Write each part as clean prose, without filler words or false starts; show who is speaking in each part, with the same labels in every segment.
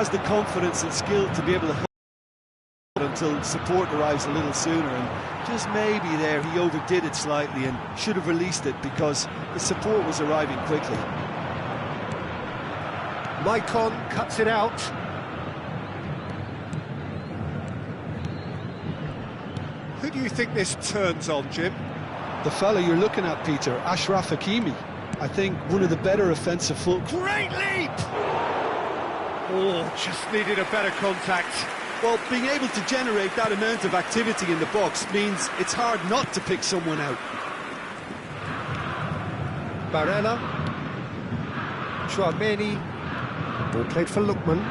Speaker 1: has the confidence and skill to be able to hold until support arrives a little sooner, and just maybe there he overdid it slightly and should have released it because the support was arriving quickly.
Speaker 2: Maicon cuts it out. Who do you think this turns on, Jim?
Speaker 1: The fella you're looking at, Peter, Achraf Hakimi. I think one of the better offensive full...
Speaker 2: Great leap! Oh, just needed a better contact.
Speaker 1: Well, being able to generate that amount of activity in the box means it's hard not to pick someone out.
Speaker 2: Barella. Chouameni. Ball played for Lookman.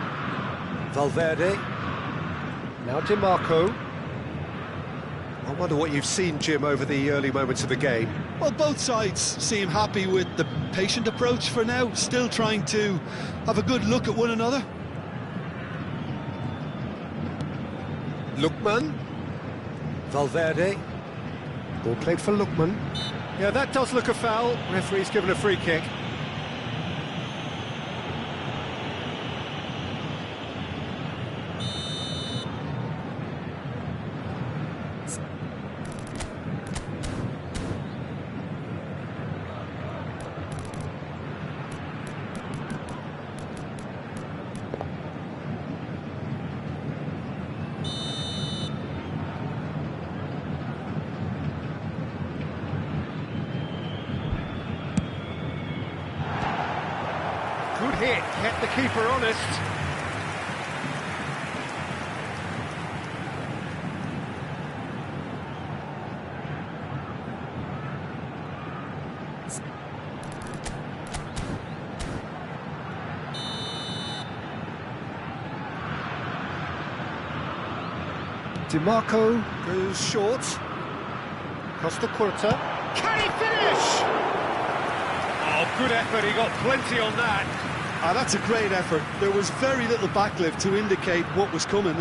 Speaker 2: Valverde. Now DiMarco. I wonder what you've seen, Jim, over the early moments of the game.
Speaker 1: Well, both sides seem happy with the patient approach for now, still trying to have a good look at one another.
Speaker 2: Lookman. Valverde. Ball played for Lookman. Yeah, that does look a foul. Referee's given a free kick. Good hit, kept the keeper honest. DiMarco goes short. Costa Curta. Can he finish? Oh, good effort, he got plenty on that.
Speaker 1: Ah, that's a great effort. There was very little backlift to indicate what was coming.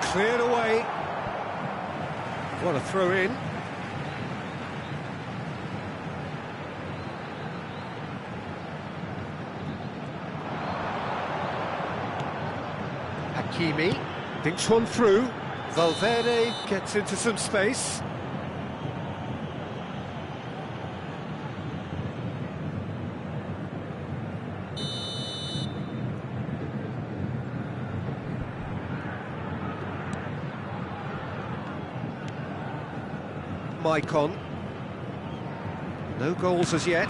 Speaker 2: Cleared away. What a throw in. Hakimi thinks one through. Valverde gets into some space. Maicon. No goals as yet.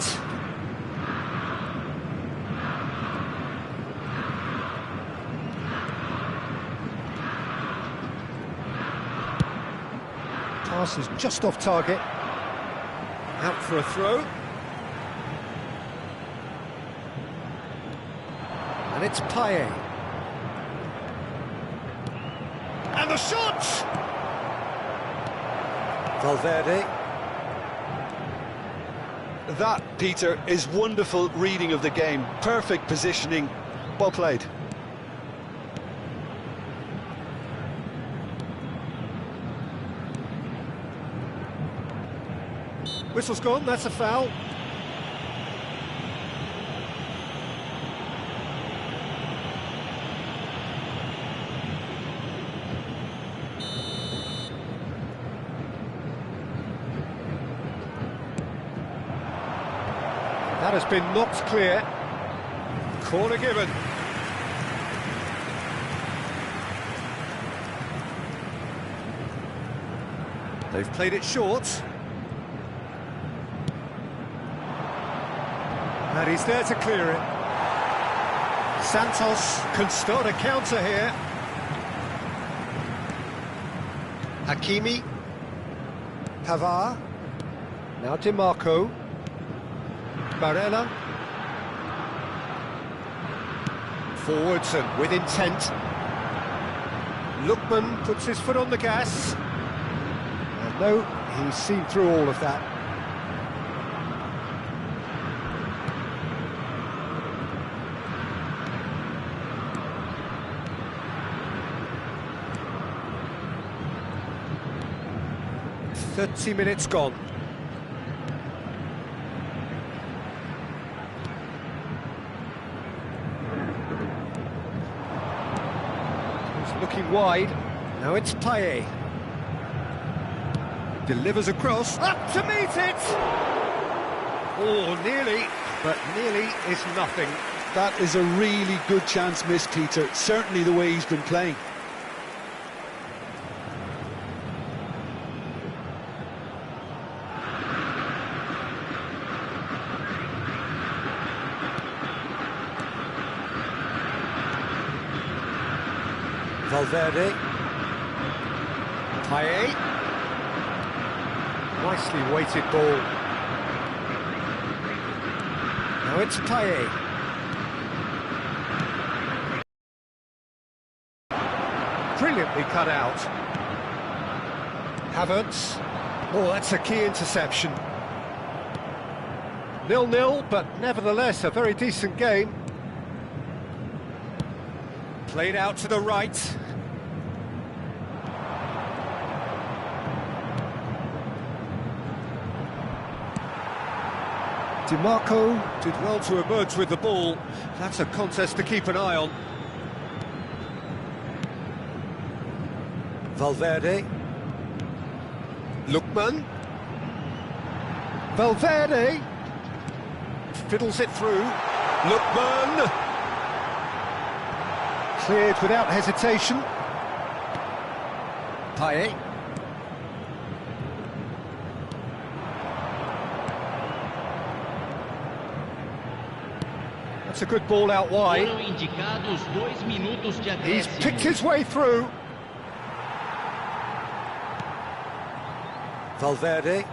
Speaker 2: Pass is just off target. Out for a throw. And it's Payet. And the shot! Valverde.
Speaker 1: That, Peter, is wonderful reading of the game. Perfect positioning. Well played.
Speaker 2: Whistle's gone, that's a foul. That has been knocked clear. Corner given. They've played it short. And he's there to clear it. Santos can start a counter here. Hakimi. Pavard. Now DiMarco. Barella. Forwards and with intent. Lookman puts his foot on the gas. And no, he's seen through all of that. 30 minutes gone. He's looking wide. Now it's Payet. Delivers across. Up to meet it! Oh, nearly, but nearly is nothing.
Speaker 1: That is a really good chance missed, Peter. Certainly the way he's been playing.
Speaker 2: Valverde. Payet. Nicely weighted ball. Now it's Payet. Brilliantly cut out. Havertz. Oh, that's a key interception. 0-0, but nevertheless a very decent game. Played out to the right. DiMarco did well to emerge with the ball. That's a contest to keep an eye on. Valverde. Lookman. Valverde. Fiddles it through. Lookman. Cleared without hesitation. Payet. That's a good ball out wide. He's picked his way through. Valverde.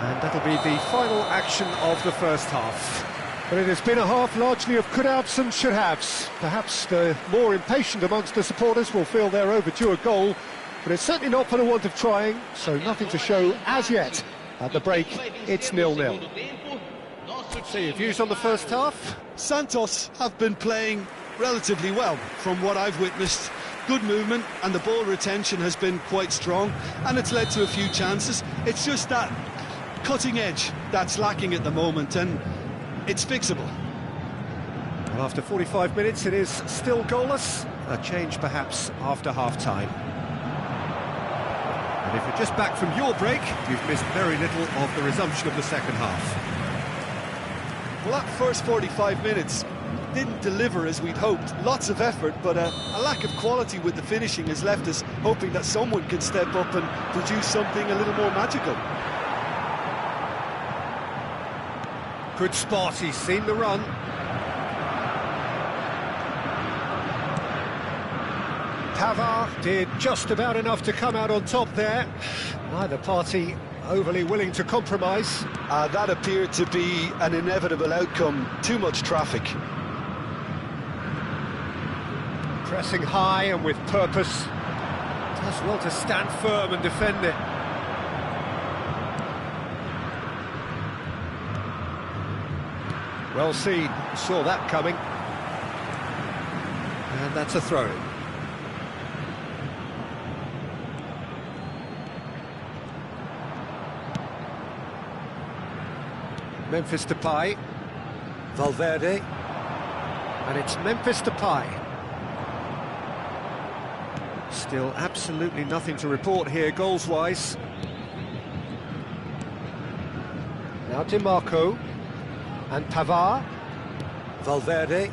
Speaker 2: And that'll be the final action of the first half. But it has been a half largely of could-haves and should-haves. Perhaps the more impatient amongst the supporters will feel they're overdue a goal, but it's certainly not for the want of trying, so nothing to show as yet. At the break, it's 0-0. So your views on the first half?
Speaker 1: Santos have been playing relatively well from what I've witnessed. Good movement and the ball retention has been quite strong, and it's led to a few chances. It's just that cutting edge that's lacking at the moment, and it's fixable.
Speaker 2: Well, after 45 minutes it is still goalless. A change perhaps after half-time. And if you're just back from your break, you've missed very little of the resumption of the second half.
Speaker 1: Well, that first 45 minutes didn't deliver as we'd hoped. Lots of effort, but a lack of quality with the finishing has left us hoping that someone can step up and produce something a little more magical.
Speaker 2: Good spot, he's seen the run. Pavard did just about enough to come out on top there. Neither party overly willing to compromise.
Speaker 1: That appeared to be an inevitable outcome. Too much traffic.
Speaker 2: Pressing high and with purpose. Does well to stand firm and defend it. Well seen, saw that coming. And that's a throw. Memphis Depay. Valverde. And it's Memphis Depay. Still absolutely nothing to report here goals-wise. Now DiMarco. And Pavard. Valverde.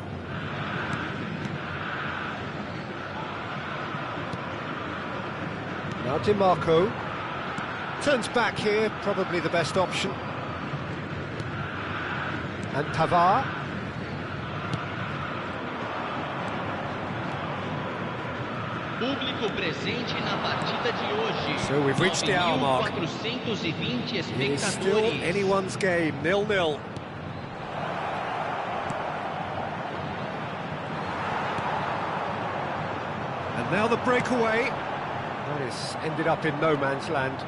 Speaker 2: Now DiMarco. Turns back here, probably the best option. And Pavard. So we've reached the hour mark. It is still anyone's game, 0-0. And now the breakaway. That has ended up in no man's land.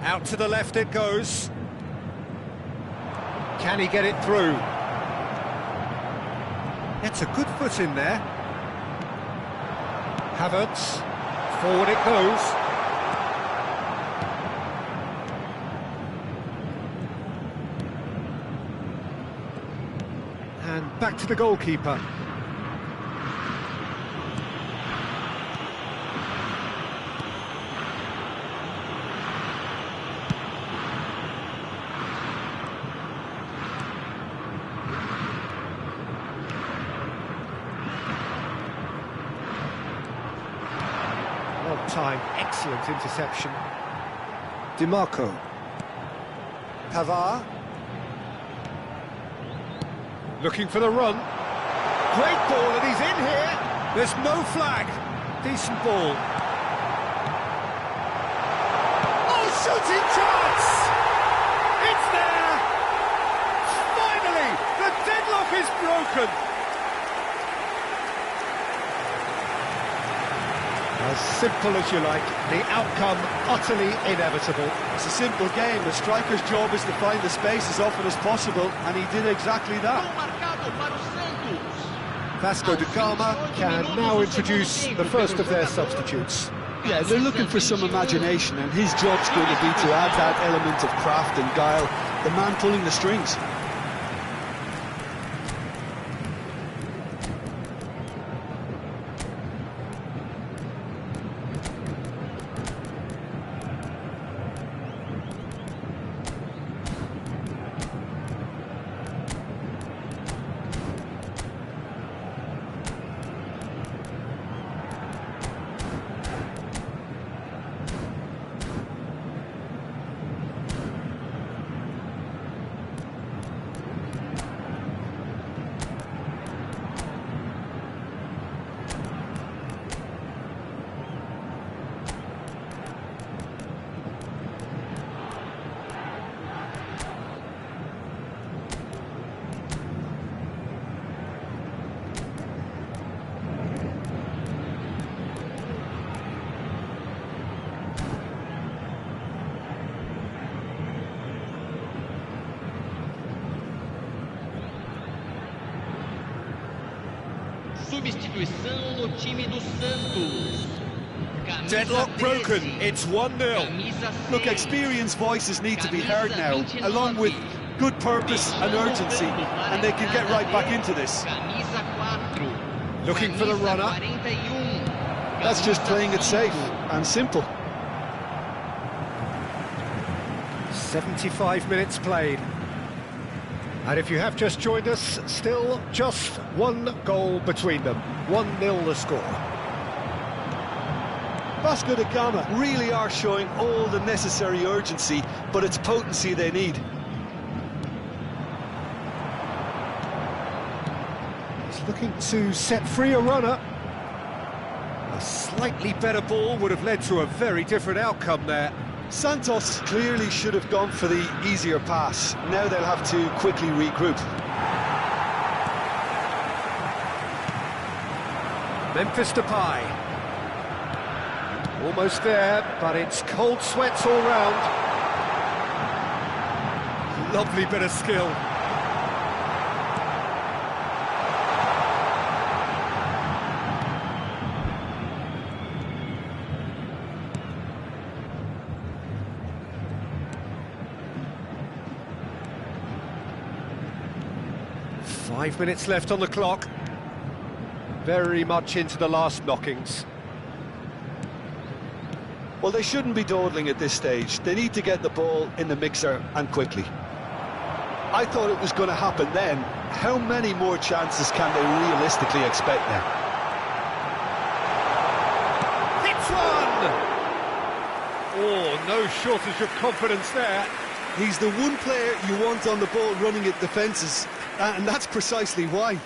Speaker 2: Out to the left it goes. Can he get it through? It's a good foot in there. Havertz, forward it goes. And back to the goalkeeper. Time, excellent interception. DiMarco. Pavard. Looking for the run. Great ball, and he's in here. There's no flag. Decent ball. Oh, shooting chance! It's there! Finally, the deadlock is broken. As simple as you like, the outcome utterly inevitable.
Speaker 1: It's a simple game. The striker's job is to find the space as often as possible, and he did exactly that.
Speaker 2: Vasco da Gama can now introduce the first of their substitutes.
Speaker 1: Yeah, they're looking for some imagination, and his job's going to be to add that element of craft and guile, the man pulling the strings.
Speaker 3: Substituição no time do Santos.
Speaker 2: Deadlock broken, it's 1-0.
Speaker 1: Look, experienced voices need to be heard now, along with good purpose and urgency, and they can get right back into this.
Speaker 2: Looking for the runner.
Speaker 1: That's just playing it safe and simple.
Speaker 2: 75 minutes played. And if you have just joined us, still just one goal between them. 1-0 the score.
Speaker 1: Vasco da Gama really are showing all the necessary urgency, but it's potency they need.
Speaker 2: He's looking to set free a runner. A slightly better ball would have led to a very different outcome there.
Speaker 1: Santos clearly should have gone for the easier pass. Now they'll have to quickly regroup.
Speaker 2: Memphis Depay. Almost there, but it's cold sweats all round. Lovely bit of skill. Five minutes left on the clock. Very much into the last knockings.
Speaker 1: Well, they shouldn't be dawdling at this stage. They need to get the ball in the mixer, and quickly. I thought it was going to happen then. How many more chances can they realistically expect now?
Speaker 2: Hits one! Oh, no shortage of confidence there.
Speaker 1: He's the one player you want on the ball running at defences, and that's precisely why.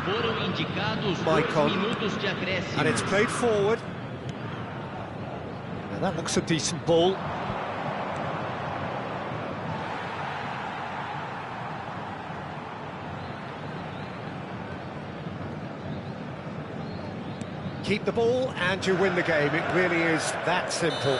Speaker 3: Foram indicados 2
Speaker 2: Maicon.
Speaker 3: minutos de acréscimo.
Speaker 2: And it's played forward. Now that looks a decent ball. Keep the ball and you win the game. It really is that simple.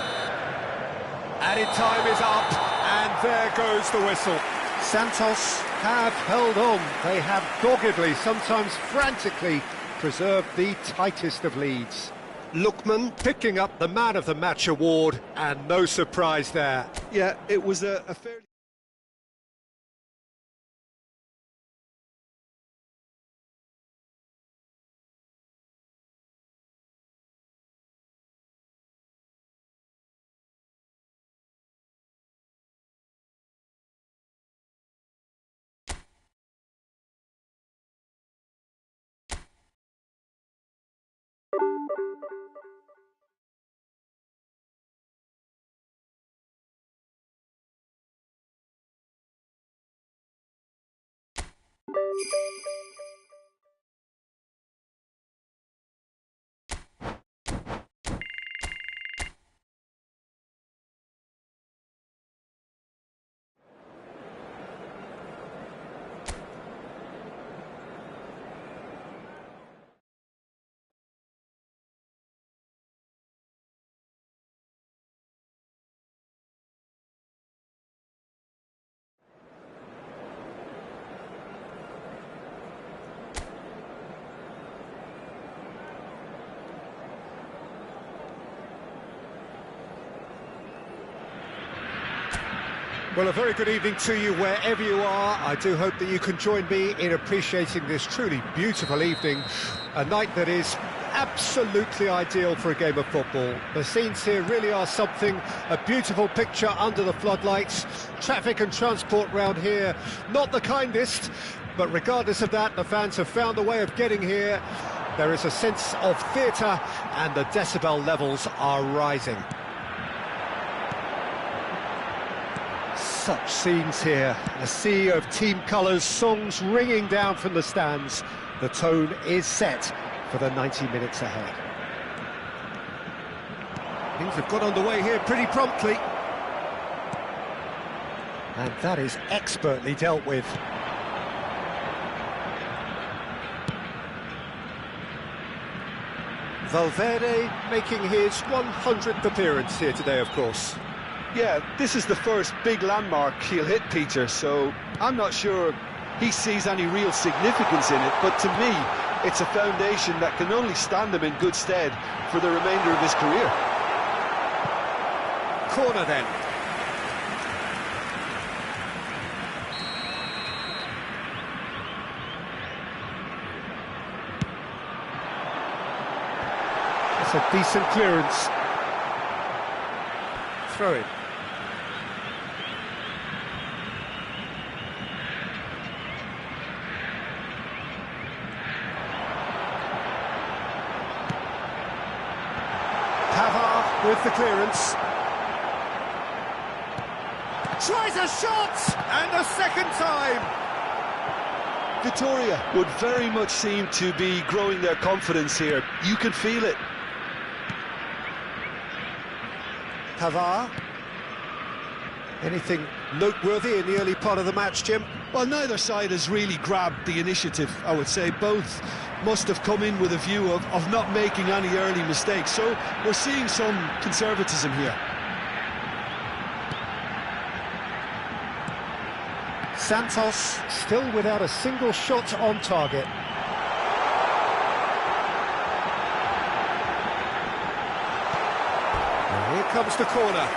Speaker 2: Added time is up, and there goes the whistle. Santos have held on. They have doggedly, sometimes frantically, preserved the tightest of leads. Lookman picking up the Man of the Match award, and no surprise there.
Speaker 1: Yeah, it was a fairly...
Speaker 2: Well, a very good evening to you wherever you are. I do hope that you can join me in appreciating this truly beautiful evening, a night that is absolutely ideal for a game of football. The scenes here really are something, a beautiful picture under the floodlights. Traffic and transport round here, not the kindest, but regardless of that, the fans have found a way of getting here. There is a sense of theatre, and the decibel levels are rising. Such scenes here, a sea of team colours, songs ringing down from the stands. The tone is set for the 90 minutes ahead. Things have got underway here pretty promptly. And that is expertly dealt with. Valverde making his 100th appearance here today, of course.
Speaker 1: Yeah, this is the first big landmark he'll hit, Peter, so I'm not sure he sees any real significance in it, but to me, it's a foundation that can only stand him in good stead for the remainder of his career.
Speaker 2: Corner then. That's a decent clearance. Throw it. With the clearance. Tries a shot! And a second time!
Speaker 1: Vitoria would very much seem to be growing their confidence here. You can feel it.
Speaker 2: Pavard. Anything noteworthy in the early part of the match, Jim?
Speaker 1: Well, neither side has really grabbed the initiative, I would say. Both must have come in with a view of not making any early mistakes. So we're seeing some conservatism here.
Speaker 2: Santos still without a single shot on target. And here comes the corner.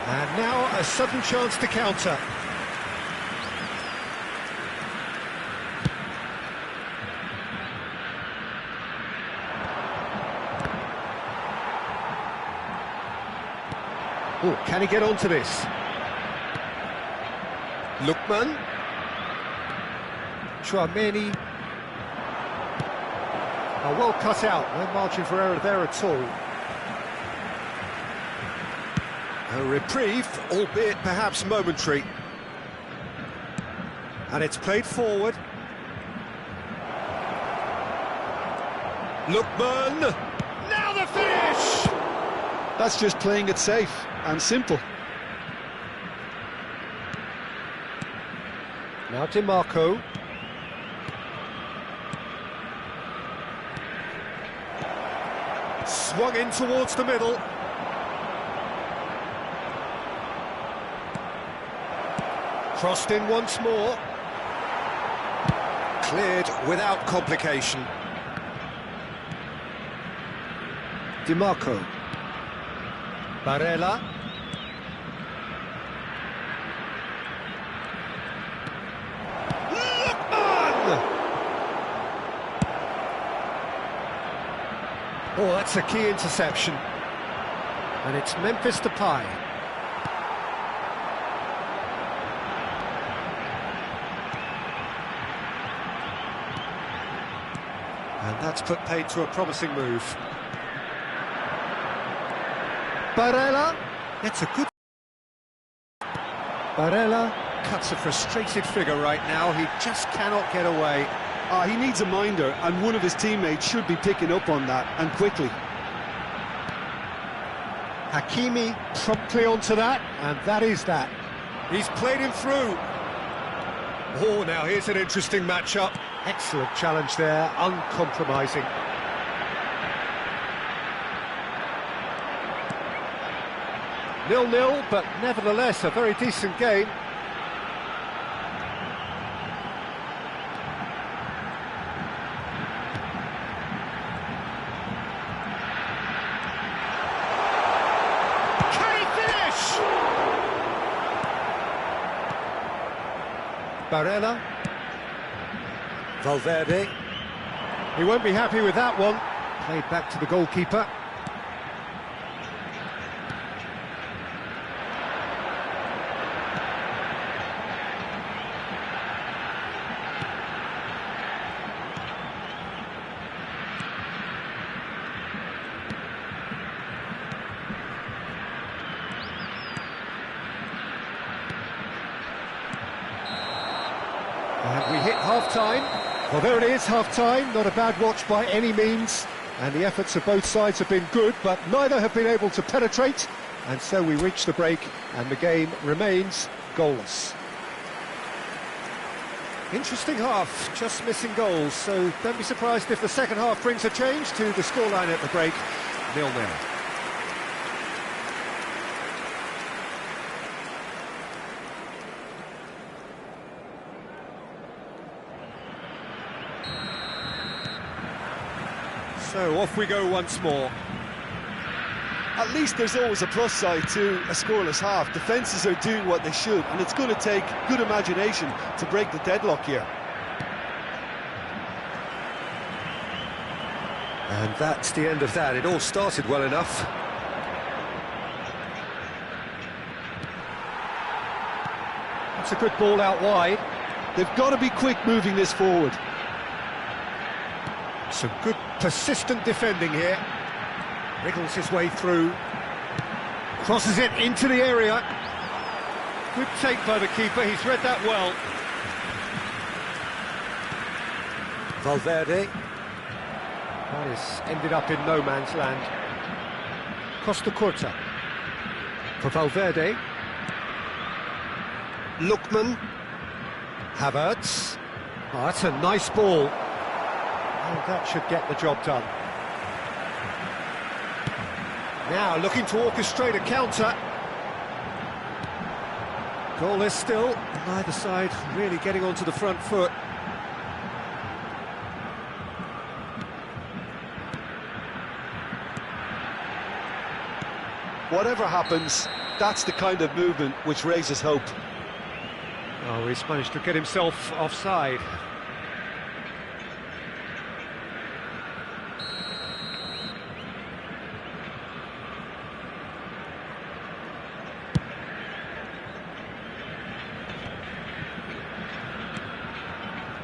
Speaker 2: And now a sudden chance to counter. Oh, can he get onto this? Lookman. Chouameni. Oh, well cut out. No margin for error there at all. A reprieve, albeit perhaps momentary. And it's played forward. Lookman! Now the finish!
Speaker 1: That's just playing it safe and simple.
Speaker 2: Now DiMarco. Swung in towards the middle. Crossed in once more. Cleared without complication. DiMarco. Barella. Oh, that's a key interception. And it's Memphis Depay. And that's put paid to a promising move. Barella. It's a good... Barella cuts a frustrated figure right now. He just cannot get away.
Speaker 1: He needs a minder, and one of his teammates should be picking up on that, and quickly.
Speaker 2: Hakimi promptly onto that, and that is that. He's played him through. Oh, now here's an interesting matchup. Excellent challenge there, uncompromising. Nil-nil, but nevertheless a very decent game. Barella. Valverde. He won't be happy with that one. Played back to the goalkeeper. And we hit half-time. Well, there it is, half-time. Not a bad watch by any means. And the efforts of both sides have been good, but neither have been able to penetrate. And so we reach the break, and the game remains goalless. Interesting half, just missing goals. So don't be surprised if the second half brings a change to the scoreline at the break. 0-0. So off we go once more.
Speaker 1: At least there's always a plus side to a scoreless half. Defences are doing what they should, and it's going to take good imagination to break the deadlock here.
Speaker 2: And that's the end of that. It all started well enough. That's a good ball out wide.
Speaker 1: They've got to be quick moving this forward.
Speaker 2: Some good persistent defending here. Wriggles his way through. Crosses it into the area. Good take by the keeper, he's read that well. Valverde. That has ended up in no man's land. Costa Curta. For Valverde. Lookman. Havertz. Oh, that's a nice ball. Oh, that should get the job done. Now looking to orchestrate a counter. Goalless still, neither side really getting onto the front foot.
Speaker 1: Whatever happens, that's the kind of movement which raises hope.
Speaker 2: Oh, he's managed to get himself offside.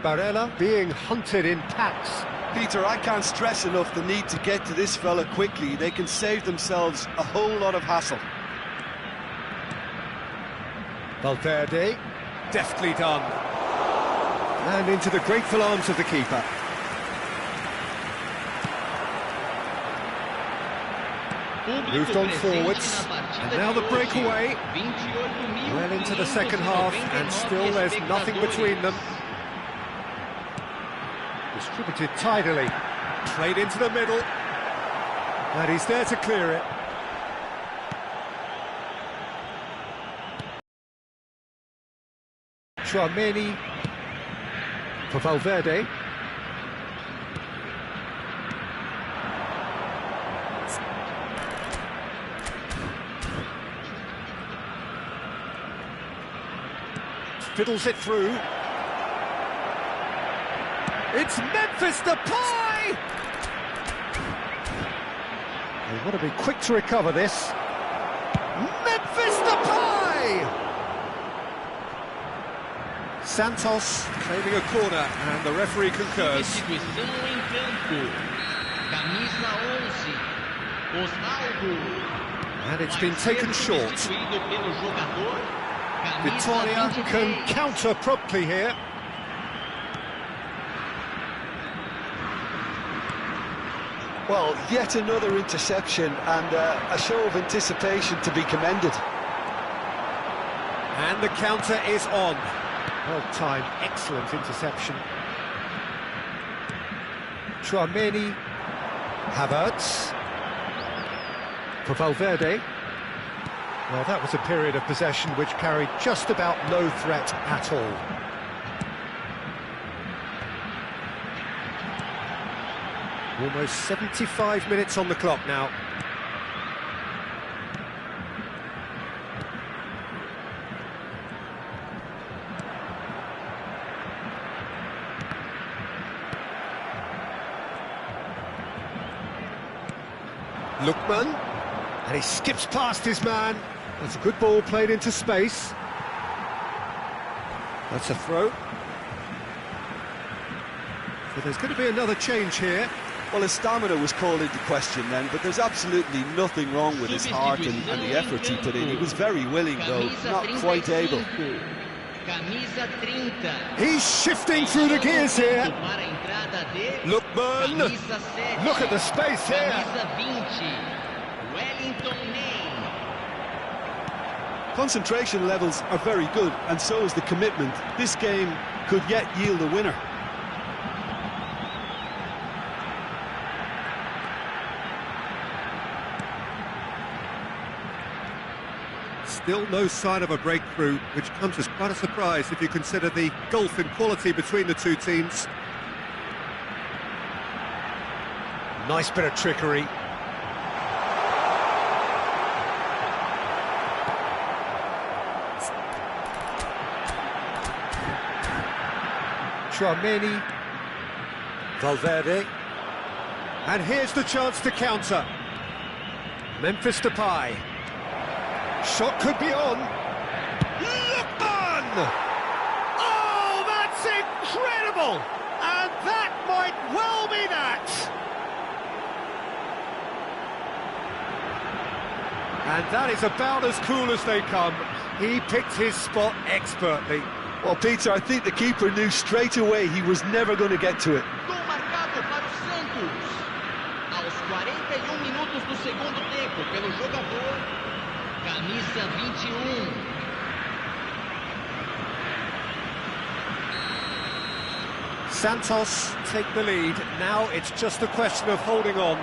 Speaker 2: Barella being hunted in packs.
Speaker 1: Peter, I can't stress enough the need to get to this fella quickly. They can save themselves a whole lot of hassle.
Speaker 2: Valverde, deftly done. And into the grateful arms of the keeper. Moved on forwards, and now the breakaway. Well into the second half, and still there's nothing between them. Distributed tidily, played into the middle, and he's there to clear it. Tchouaméni for Valverde. Fiddles it through. It's Memphis Depay! They want to be quick to recover this. Memphis Depay! Santos claiming a corner, and the referee concurs. And it's been taken short. Vitoria can counter promptly here.
Speaker 1: Well, yet another interception, and a show of anticipation to be commended.
Speaker 2: And the counter is on. Well timed, excellent interception. Tchouaméni, Havertz for Valverde. Well, that was a period of possession which carried just about no threat at all. Almost 75 minutes on the clock now. Lookman, and he skips past his man. That's a good ball played into space. That's a throw. So there's going to be another change here.
Speaker 1: Well, his stamina was called into question then, but there's absolutely nothing wrong with his heart and the effort he put in. He was very willing, though, not quite able.
Speaker 2: He's shifting through the gears here. Lookman, look at the space here.
Speaker 1: Concentration levels are very good, and so is the commitment. This game could yet yield a winner.
Speaker 2: Still no sign of a breakthrough, which comes as quite a surprise if you consider the gulf in quality between the two teams. Nice bit of trickery. Tchouaméni, Valverde, and here's the chance to counter. Memphis Depay. Shot could be on. Lookman! Oh, that's incredible! And that might well be that! And that is about as cool as they come. He picked his spot expertly.
Speaker 1: Well, Peter, I think the keeper knew straight away he was never going to get to it.
Speaker 3: Gol marcado para o Santos. Aos 41 minutos do segundo tempo, pelo jogador, camisa 21.
Speaker 2: Santos take the lead. Now it's just a question of holding on.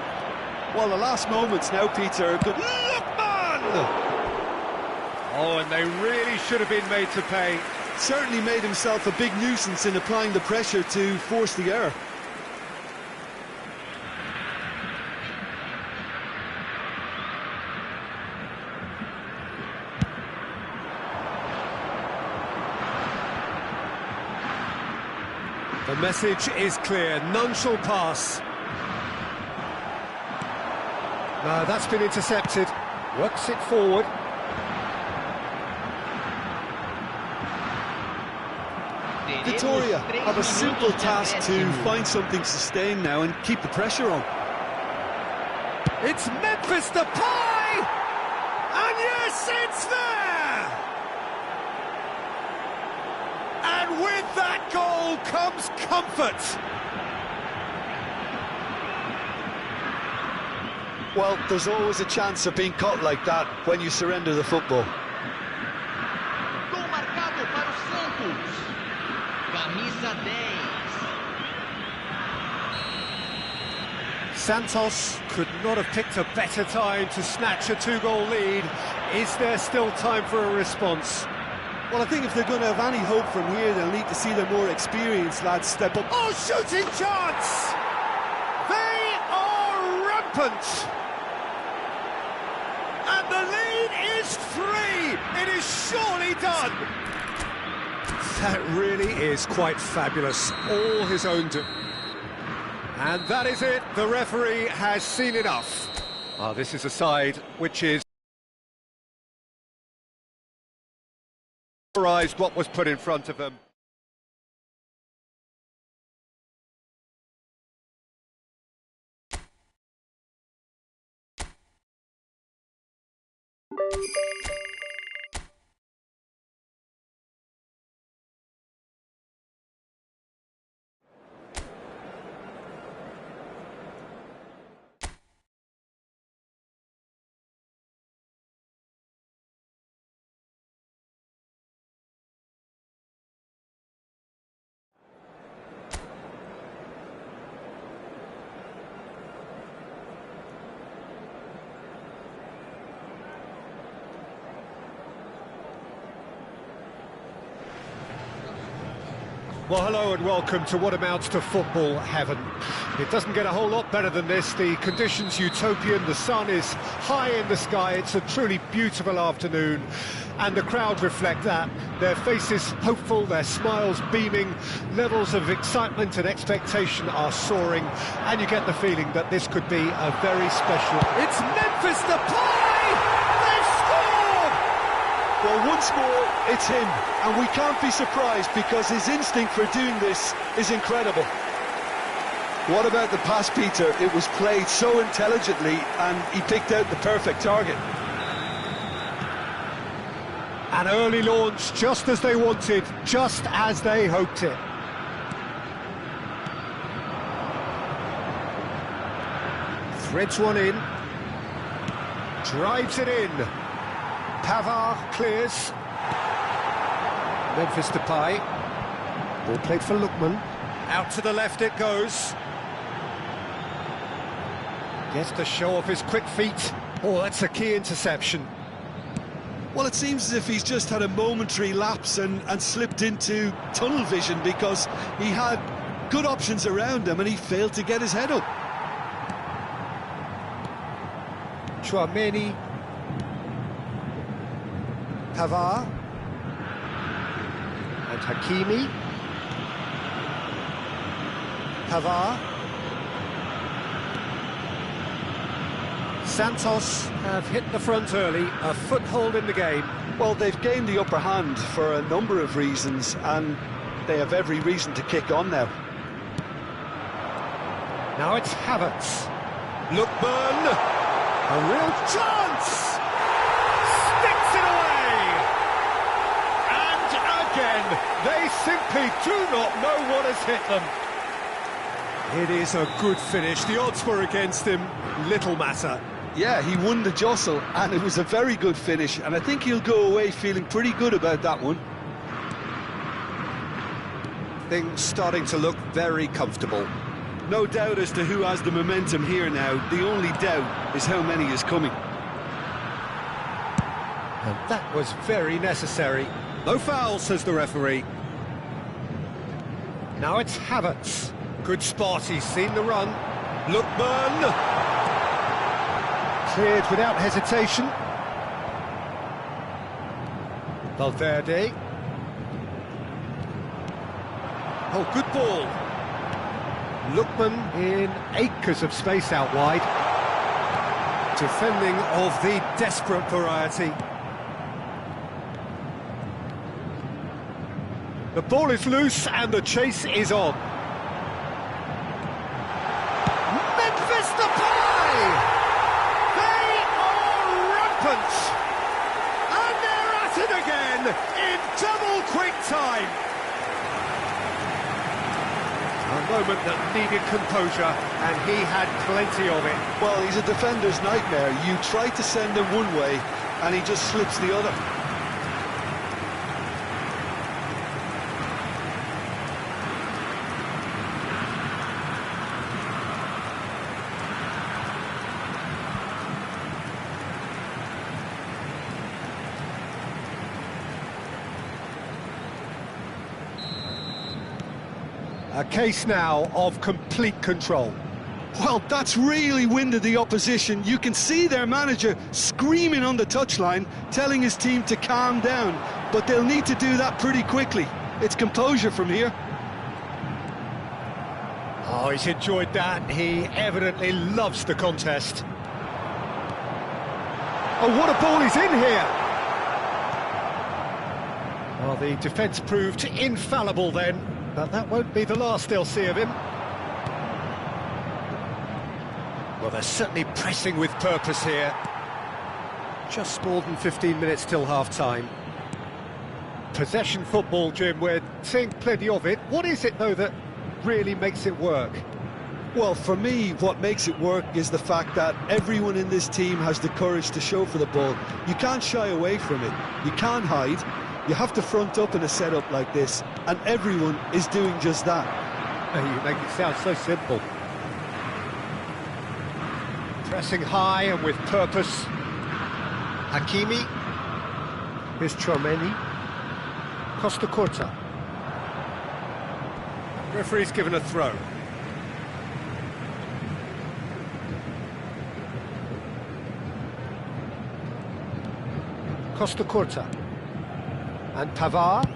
Speaker 1: Well, the last moments now, Peter, could...
Speaker 2: Lookman! Oh, and they really should have been made to pay.
Speaker 1: Certainly made himself a big nuisance in applying the pressure to force the error.
Speaker 2: The message is clear, none shall pass. No, that's been intercepted. Works it forward.
Speaker 1: Vitoria have a simple task to find something sustained now and keep the pressure on.
Speaker 2: It's Memphis Depay! And yes, it's there! And with that goal comes comfort.
Speaker 1: Well, there's always a chance of being caught like that when you surrender the football.
Speaker 3: Gol marcado para o Santos. Camisa 10.
Speaker 2: Santos could not have picked a better time to snatch a two-goal lead. Is there still time for a response?
Speaker 1: Well, I think if they're going to have any hope from here, they'll need to see their more experienced lads step up.
Speaker 2: Oh, shooting chance! They are rampant! And the lead is 3! It is surely done! That really is quite fabulous. All his own do. And that is it. The referee has seen enough. This is a side which is what was put in front of them. Well, hello and welcome to what amounts to football heaven. It doesn't get a whole lot better than this. The conditions utopian, the sun is high in the sky, it's a truly beautiful afternoon, and the crowd reflect that. Their faces hopeful, their smiles beaming, levels of excitement and expectation are soaring, and you get the feeling that this could be a very special... It's Memphis Depay! They've scored!
Speaker 1: Well, once more, it's him, and we can't be surprised because his instinct for doing this is incredible. What about the pass, Peter? It was played so intelligently, and he picked out the perfect target.
Speaker 2: An early launch, just as they wanted, just as they hoped it. Threads one in, drives it in. Pavard clears. Memphis Depay. Ball played for Lookman. Out to the left it goes. Gets to show off his quick feet. Oh, that's a key interception.
Speaker 1: Well, it seems as if he's just had a momentary lapse and slipped into tunnel vision because he had good options around him and he failed to get his head up.
Speaker 2: Chouameni. Pavard. And Hakimi. Pavard. Santos have hit the front early, a foothold in the game.
Speaker 1: Well, they've gained the upper hand for a number of reasons, and they have every reason to kick on now.
Speaker 2: Now it's Havertz. Lookman. A real chance! Sticks it away! And again, they simply do not know what has hit them. It is a good finish. The odds were against him. Little matter.
Speaker 1: Yeah, he won the jostle, and it was a very good finish, and I think he'll go away feeling pretty good about that one.
Speaker 2: Things starting to look very comfortable.
Speaker 1: No doubt as to who has the momentum here now. The only doubt is how many is coming.
Speaker 2: And that was very necessary. No foul, says the referee. Now it's Havertz. Good spot, he's seen the run. Lookman. Cleared without hesitation. Valverde. Oh, good ball. Lookman in acres of space out wide. Defending of the desperate variety. The ball is loose and the chase is on. Memphis Depay! They are rampant! And they're at it again in double quick time. moment that needed composure, and he had plenty of it.
Speaker 1: Well, he's a defender's nightmare. You try to send him one way, and he just slips the other.
Speaker 2: A case now of complete control.
Speaker 1: Well, that's really winded the opposition. You can see their manager screaming on the touchline, telling his team to calm down, but they'll need to do that pretty quickly. It's composure from here.
Speaker 2: Oh, he's enjoyed that. He evidently loves the contest. Oh, what a ball he's in here! Well, the defence proved infallible then, but that won't be the last they'll see of him. Well, they're certainly pressing with purpose here. Just more than 15 minutes till half-time. Possession football, Jim, we're seeing plenty of it. What is it, though, that really makes it work?
Speaker 1: Well, for me, what makes it work is the fact that everyone in this team has the courage to show for the ball. You can't shy away from it. You can't hide. You have to front up in a setup like this, and everyone is doing just that.
Speaker 2: You make it sound so simple. Pressing high and with purpose. Hakimi. Here's Chouameni. Costa Curta. Referee's given a throw. Costa Curta. And Pavard.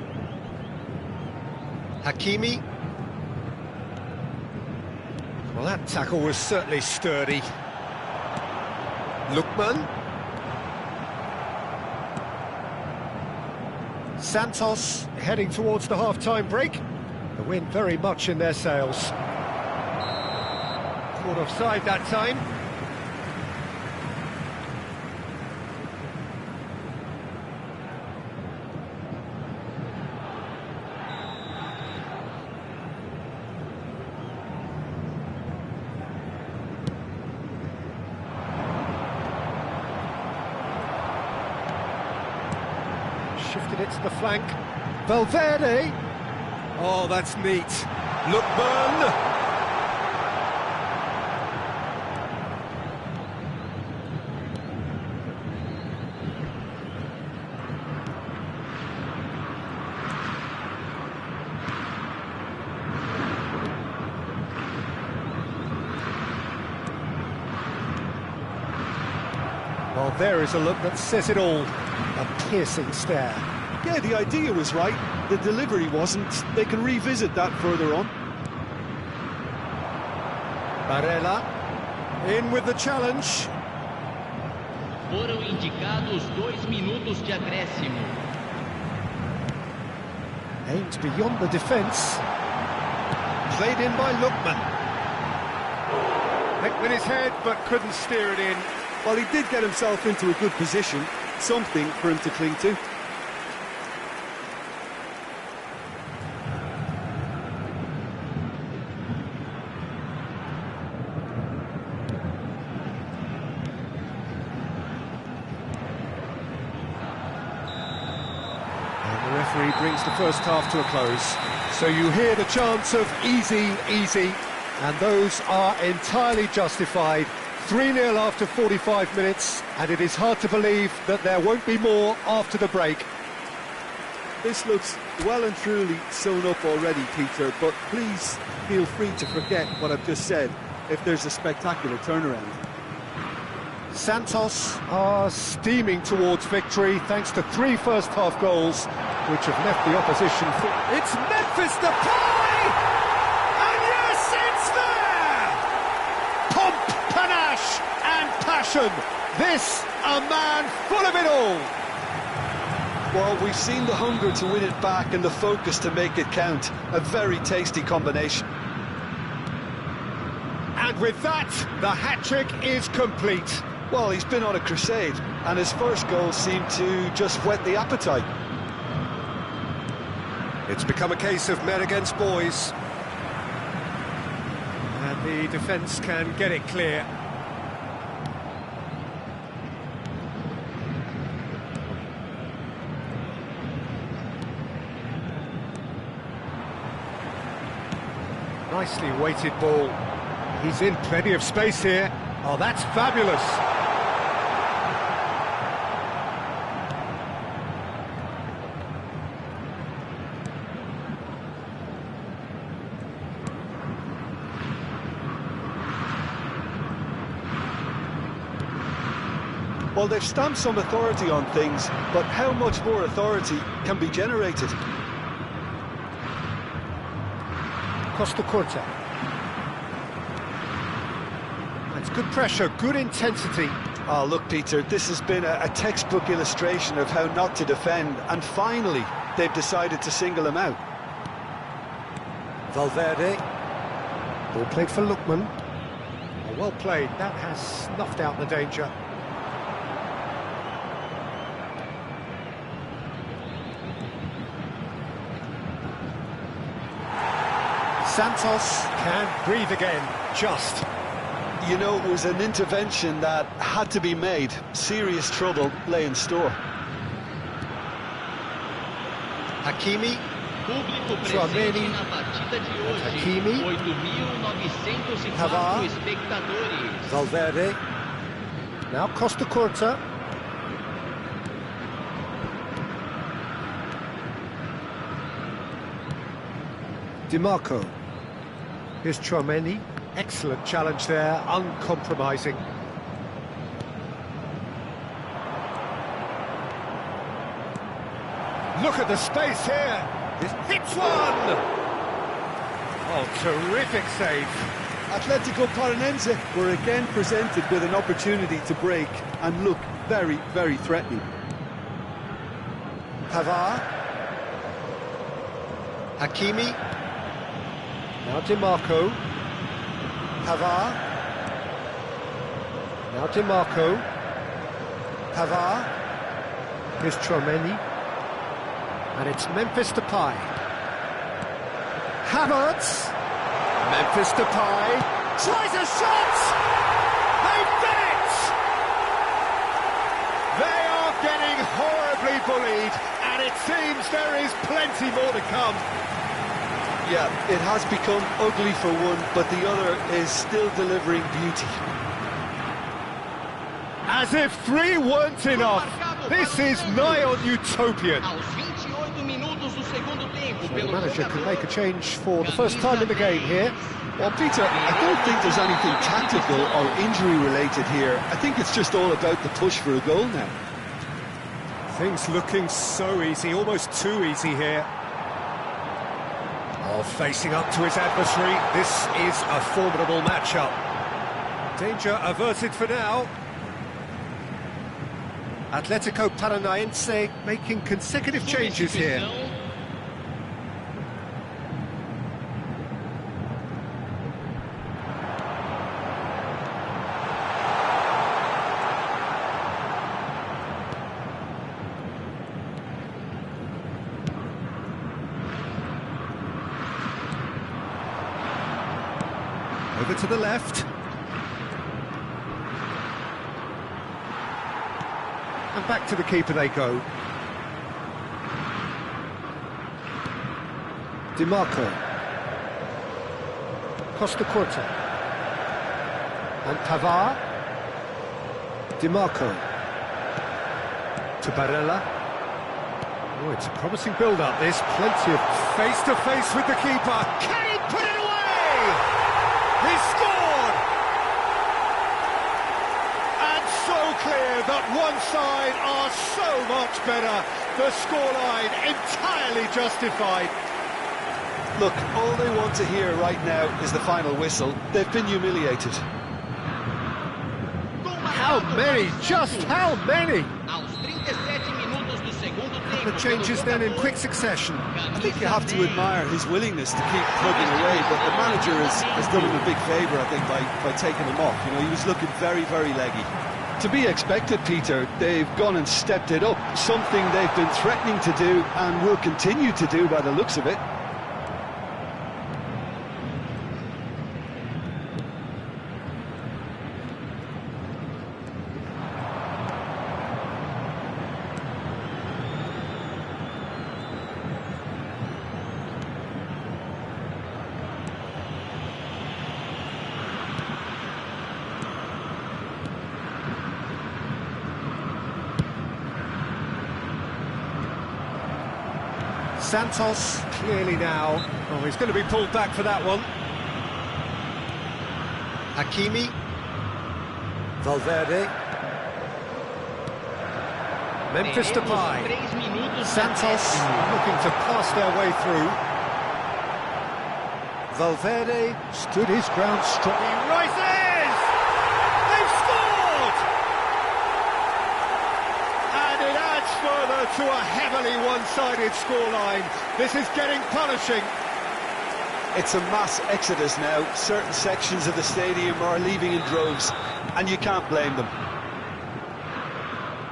Speaker 2: Hakimi. Well, that tackle was certainly sturdy. Lookman. Santos heading towards the half-time break. The wind very much in their sails. Caught offside that time. Shifted it to the flank. Valverde. Oh, that's neat. Lookman. Well, there is a look that says it all. A piercing stare.
Speaker 1: Yeah, the idea was right. The delivery wasn't. They can revisit that further on.
Speaker 2: Barella. In with the challenge.
Speaker 3: Foram indicados 2 minutos de acréscimo.
Speaker 2: Aims beyond the defence. Played in by Lookman. Hit with his head, but couldn't steer it in.
Speaker 1: Well, he did get himself into a good position. Something for him to cling to.
Speaker 2: And the referee brings the first half to a close. So you hear the chants of easy, easy, and those are entirely justified. 3-0 after 45 minutes, and it is hard to believe that there won't be more after the break.
Speaker 1: This looks well and truly sewn up already, Peter, but please feel free to forget what I've just said if there's a spectacular turnaround.
Speaker 2: Santos are steaming towards victory thanks to 3 first-half goals, which have left the opposition... It's Memphis Depay! And yes, it's there! Pomp, panache and passion. This, a man full of it all.
Speaker 1: Well, we've seen the hunger to win it back and the focus to make it count. A very tasty combination.
Speaker 2: And with that, the hat-trick is complete.
Speaker 1: Well, he's been on a crusade, and his first goal seemed to just whet the appetite.
Speaker 2: It's become a case of men against boys. The defence can get it clear. Nicely weighted ball. He's in plenty of space here. Oh, that's fabulous.
Speaker 1: Well, they've stamped some authority on things, but how much more authority can be generated?
Speaker 2: Costa Curta. It's good pressure, good intensity.
Speaker 1: Oh, look, Peter, this has been a textbook illustration of how not to defend, and finally, they've decided to single him out.
Speaker 2: Valverde. Ball played for Lookman. Oh, well played, that has snuffed out the danger. Santos can breathe again, just.
Speaker 1: You know, it was an intervention that had to be made. Serious trouble lay in store.
Speaker 2: Hakimi.
Speaker 3: Público
Speaker 2: Tchouaméni.
Speaker 3: presente na partida de hoje.
Speaker 2: Hakimi.
Speaker 3: 8.904 espectadores.
Speaker 2: Valverde. Now Costa Curta. Di Marco. Here's Tchouaméni. Excellent challenge there, uncompromising. Look at the space here. This hits one! Oh, terrific save.
Speaker 1: Atletico Paranense were again presented with an opportunity to break and look very, very threatening.
Speaker 2: Pavard. Hakimi. Now Di Marco. Pavard. Now Di Marco. Pavard. Here's Tchouaméni. And it's Memphis Depay. Havertz. Memphis Depay. Tries a shot! They've done it! They are getting horribly bullied, and it seems there is plenty more to come.
Speaker 1: Yeah, it has become ugly for one, but the other is still delivering beauty.
Speaker 2: As if 3 weren't enough, this is nigh on utopian.
Speaker 3: Aos 28 minutos do segundo tempo,
Speaker 2: The manager can make a change for the first time in the game here.
Speaker 1: Well, Peter, I don't think there's anything tactical or injury-related here. I think it's just all about the push for a goal now.
Speaker 2: Things looking so easy, almost too easy here. Oh, facing up to his adversary, this is a formidable matchup. Danger averted for now. Atletico Paranaense making consecutive changes here. Over to the left. And back to the keeper they go. Di Marco. Costa Curta. And Pavard. Di Marco. To Barella. Oh, it's a promising build-up, this. Plenty of face-to-face with the keeper. Can he put it away? He scored! And so clear that one side are so much better. The scoreline entirely justified.
Speaker 1: Look, all they want to hear right now is the final whistle. They've been humiliated.
Speaker 2: How many? Just how many?
Speaker 3: Aos 37 minutos do segundo tempo.
Speaker 2: The changes then in quick succession.
Speaker 1: I think you have to admire his willingness to keep plugging away, but the manager has done him a big favour, I think, by taking him off. You know, he was looking very, very leggy. To be expected, Peter, they've gone and stepped it up, something they've been threatening to do and will continue to do by the looks of it.
Speaker 2: Santos, clearly now. Oh, he's going to be pulled back for that one. Hakimi. Valverde. Memphis Depay. Santos looking to pass their way through. Valverde stood his ground strong. He rises! They've scored! And it adds further to a heavily one-sided scoreline. This is getting punishing.
Speaker 1: It's a mass exodus now. Certain sections of the stadium are leaving in droves, and you can't blame them.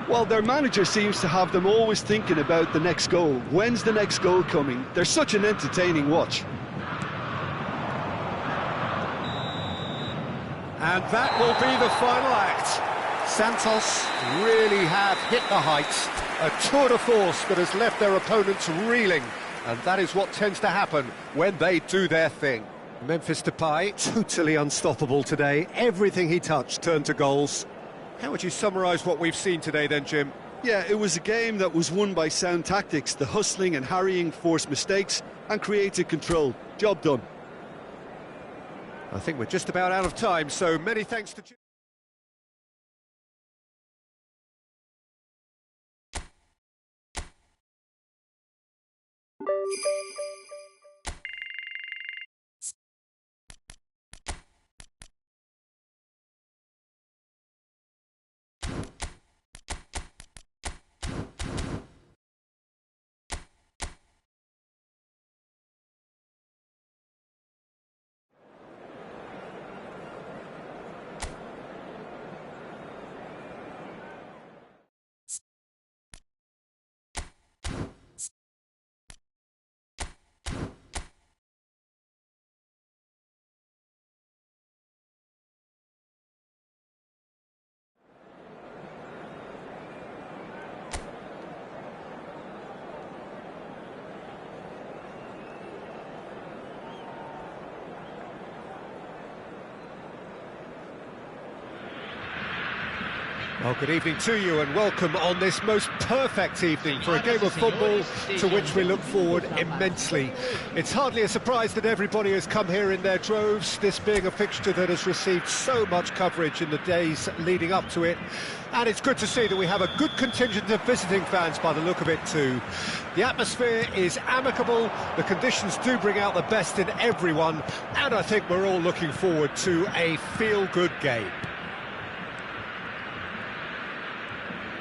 Speaker 1: Well, their manager seems to have them always thinking about the next goal. When's the next goal coming? They're such an entertaining watch.
Speaker 2: And that will be the final act. Santos really have hit the heights. A tour de force that has left their opponents reeling. And that is what tends to happen when they do their thing. Memphis Depay, totally unstoppable today. Everything he touched turned to goals. How would you summarise what we've seen today then, Jim?
Speaker 1: Yeah, it was a game that was won by sound tactics. The hustling and harrying forced mistakes and created control. Job done.
Speaker 2: I think we're just about out of time, so many thanks to... Well, good evening to you and welcome on this most perfect evening for a game of football to which we look forward immensely. It's hardly a surprise that everybody has come here in their droves, this being a fixture that has received so much coverage in the days leading up to it. And it's good to see that we have a good contingent of visiting fans by the look of it too. The atmosphere is amicable, the conditions do bring out the best in everyone, and I think we're all looking forward to a feel-good game.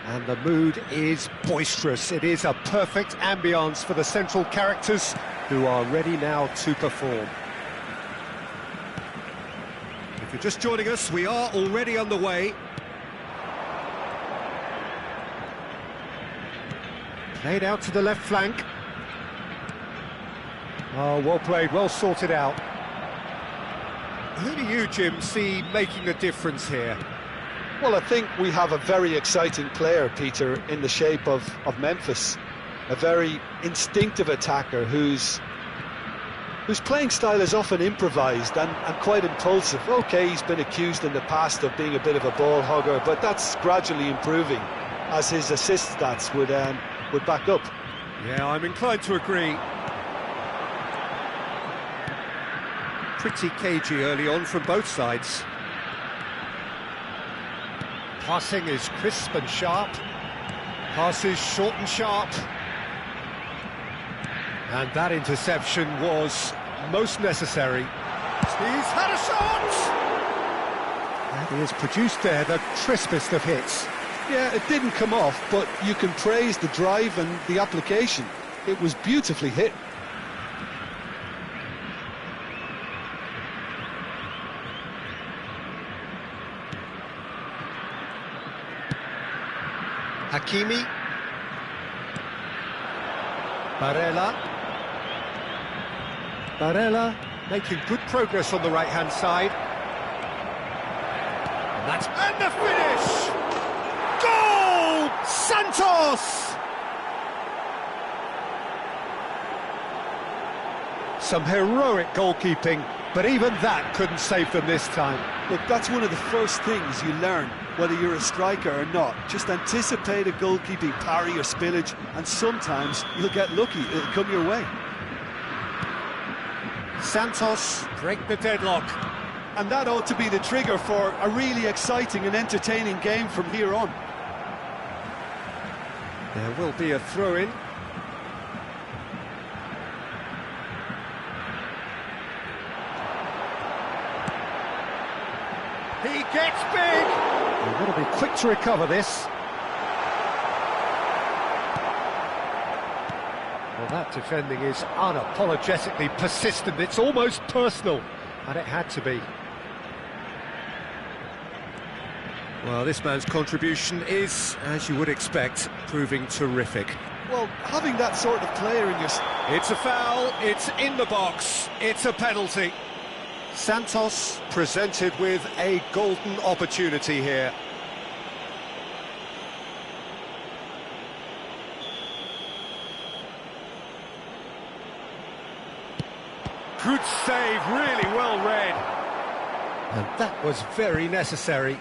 Speaker 2: And the mood is boisterous. It is a perfect ambience for the central characters who are ready now to perform. If you're just joining us, we are already underway. Played out to the left flank. Oh, well played, well sorted out. Who do you, Jim, see making a difference here?
Speaker 1: Well, I think we have a very exciting player, Peter, in the shape of Memphis. A very instinctive attacker whose playing style is often improvised and quite impulsive. OK, he's been accused in the past of being a bit of a ball hugger, but that's gradually improving, as his assist stats would back up.
Speaker 2: Yeah, I'm inclined to agree. Pretty cagey early on from both sides. Passing is crisp and sharp. Passes short and sharp. And that interception was most necessary. He's had a shot! And he has produced there the crispest of hits.
Speaker 1: Yeah, it didn't come off, but you can praise the drive and the application. It was beautifully hit.
Speaker 2: Hakimi. Barella making good progress on the right-hand side. And the finish! Goal! Santos! Some heroic goalkeeping, but even that couldn't save them this time.
Speaker 1: Look, that's one of the first things you learn, whether you're a striker or not. Just anticipate a goalkeeping parry or spillage, and sometimes you'll get lucky, it'll come your way.
Speaker 2: Santos break the deadlock.
Speaker 1: And that ought to be the trigger for a really exciting and entertaining game from here on.
Speaker 2: There will be a throw-in. He gets big! They've got to be quick to recover this. Well, that defending is unapologetically persistent. It's almost personal, and it had to be. Well, this man's contribution is, as you would expect, proving terrific.
Speaker 1: Well, having that sort of player in your...
Speaker 2: It's a foul, it's in the box, it's a penalty. Santos presented with a golden opportunity here. Good save, really well read. And that was very necessary.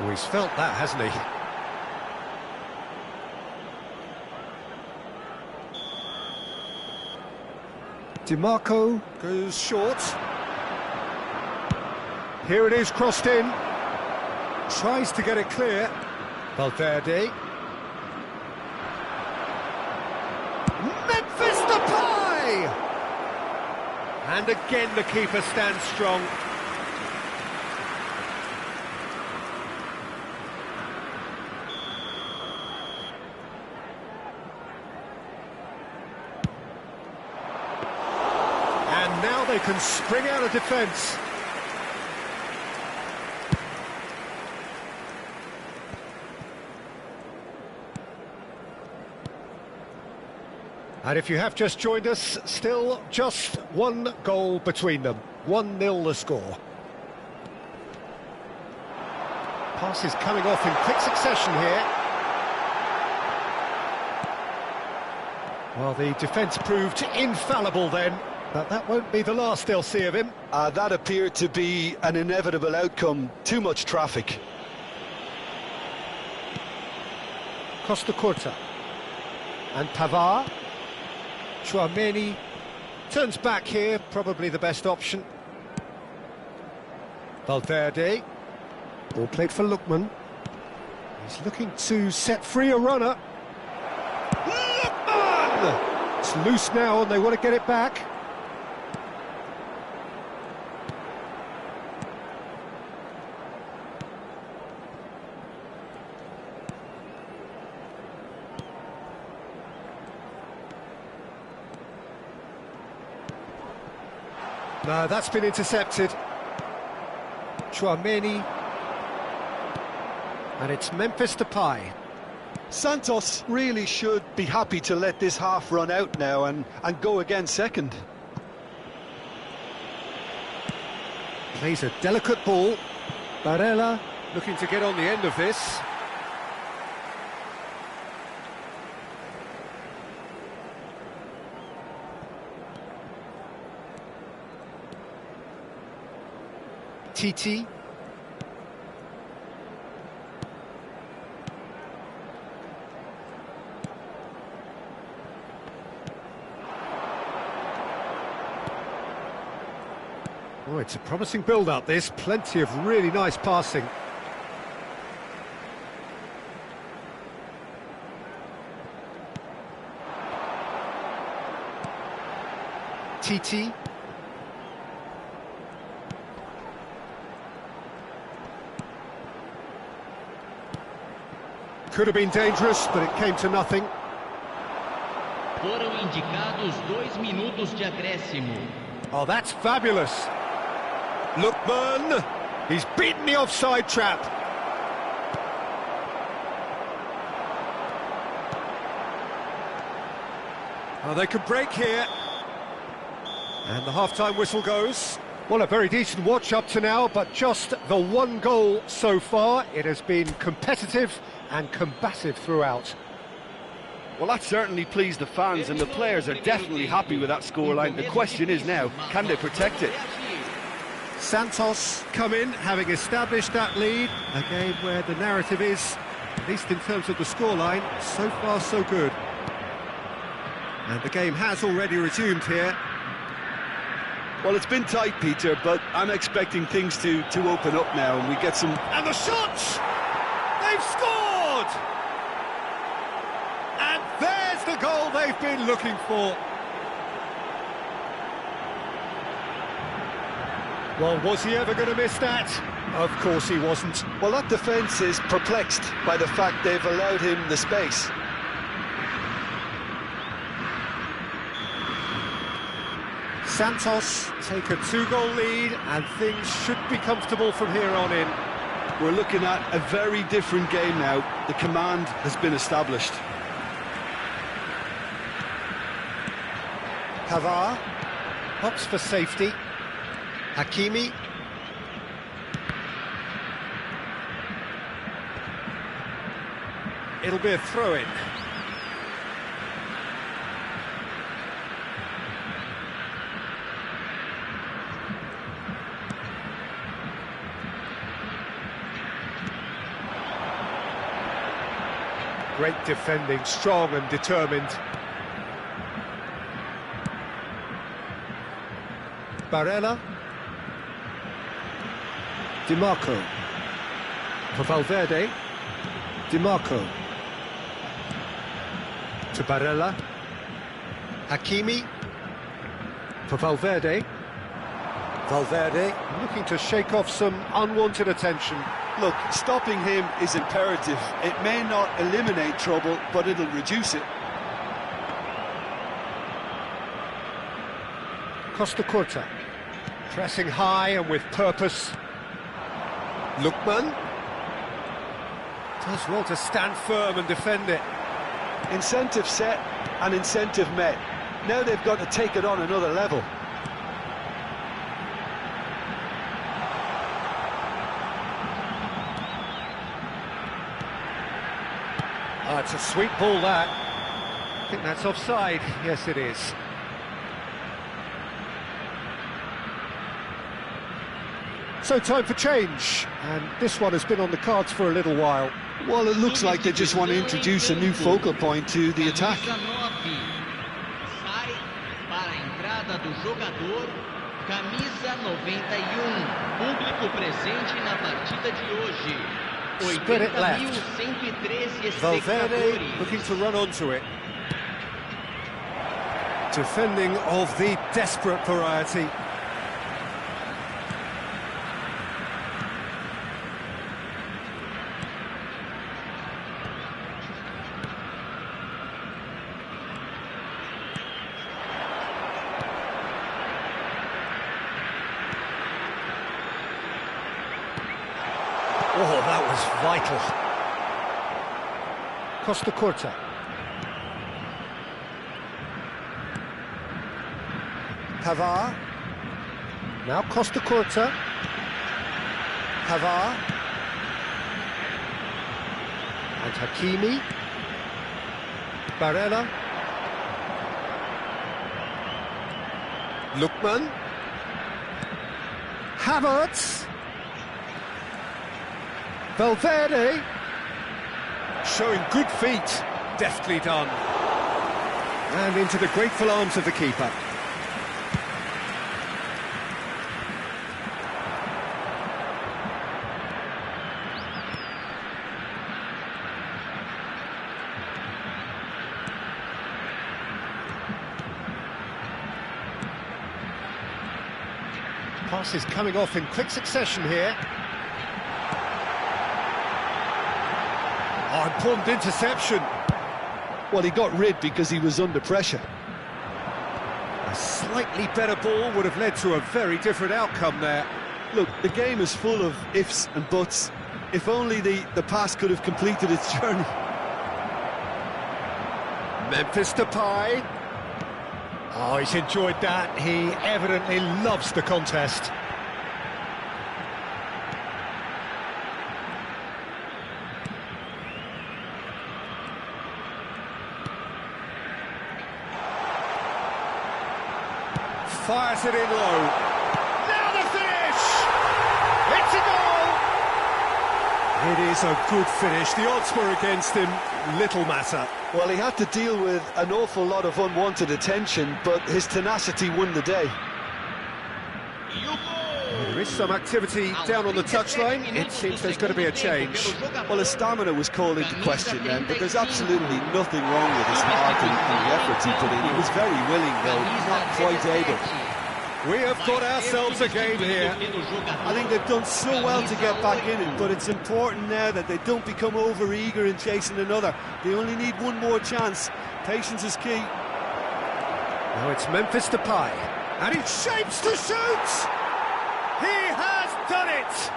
Speaker 2: Oh, he's felt that, hasn't he? DiMarco goes short. Here it is, crossed in. Tries to get it clear. Valverde. Memphis Depay! And again the keeper stands strong. And now they can spring out of defence. And if you have just joined us, still just one goal between them. 1-0 the score. Passes coming off in quick succession here. Well, the defence proved infallible then, but that won't be the last they'll see of him.
Speaker 1: That appeared to be an inevitable outcome. Too much traffic.
Speaker 2: Costa Curta. And Pavard. Chouameni turns back here, probably the best option. Valverde. Ball played for Lookman. He's looking to set free a runner. Lookman! It's loose now and they want to get it back. No, that's been intercepted. Chouameni. And it's Memphis Depay.
Speaker 1: Santos really should be happy to let this half run out now and go again second.
Speaker 2: Plays a delicate ball. Barella looking to get on the end of this. TT. Oh, it's a promising build-up, this. Plenty of really nice passing. TT. Could have been dangerous, but it came to nothing.
Speaker 3: Foram indicados 2 minutos de acréscimo.
Speaker 2: Oh, that's fabulous. Lookman, he's beaten the offside trap. Oh, they could break here. And the half-time whistle goes. Well, a very decent watch up to now, but just the one goal so far. It has been competitive and combative throughout.
Speaker 4: Well, that certainly pleased the fans, and the players are definitely happy with that scoreline. The question is now, can they protect it?
Speaker 2: Santos come in, having established that lead. A game where the narrative is, at least in terms of the scoreline, so far so good. And the game has already resumed here.
Speaker 1: Well, it's been tight, Peter, but I'm expecting things to open up now, and we get some...
Speaker 2: And the shots! They've scored! And there's the goal they've been looking for. Well, was he ever going to miss that? Of course he wasn't.
Speaker 1: Well, that defence is perplexed by the fact they've allowed him the space.
Speaker 2: Santos take a 2-goal lead, and things should be comfortable from here on in.
Speaker 1: We're looking at a very different game now. The command has been established.
Speaker 2: KrZy opts for safety. Hakimi. It'll be a throw-in. Great defending, strong and determined. Barella. Di Marco. For Valverde. Di Marco. To Barella. Hakimi. For Valverde. Valverde looking to shake off some unwanted attention.
Speaker 1: Look, stopping him is imperative. It may not eliminate trouble, but it'll reduce it.
Speaker 2: Costa Curta. Pressing high and with purpose. Lookman. Does well to stand firm and defend it.
Speaker 1: Incentive set and incentive met. Now they've got to take it on another level.
Speaker 2: Oh, it's a sweet ball, that. I think that's offside. Yes, it is. So time for change, and this one has been on the cards for a little while.
Speaker 1: Well, it looks like they just want to introduce a new focal point to the attack.
Speaker 3: Sai para a entrada do jogador, camisa 91, público presente na partida de hoje.
Speaker 2: Split it left.
Speaker 3: 80.113
Speaker 2: Valverde
Speaker 3: espectadores.
Speaker 2: looking to run onto it. Defending of the desperate variety. Oh, that was vital. Costa Curta. KrZy. Now Costa Curta. KrZy. And Hakimi. Barella. Lookman. Havertz. Valverde, showing good feet, deftly done. And into the grateful arms of the keeper. Passes coming off in quick succession here. Oh, important interception.
Speaker 1: Well, he got rid because he was under pressure.
Speaker 2: A slightly better ball would have led to a very different outcome there.
Speaker 1: Look, the game is full of ifs and buts. If only the pass could have completed its journey.
Speaker 2: Memphis Depay. Oh, he's enjoyed that. He evidently loves the contest. Fires it in low. Now the finish! It's a goal! It is a good finish. The odds were against him. Little matter.
Speaker 1: Well, he had to deal with an awful lot of unwanted attention, but his tenacity won the day.
Speaker 2: There is some activity down on the touchline. It seems there's going to be a change.
Speaker 1: Well, his stamina was called into question then, but there's absolutely nothing wrong with his heart and the efforts he put in. He was very willing, though, not quite able.
Speaker 2: We have got ourselves a game here.
Speaker 1: I think they've done so well to get back in it, but it's important now that they don't become over-eager in chasing another. They only need one more chance. Patience is key.
Speaker 2: Now it's Memphis Depay, and he shapes to shoot! He has done it!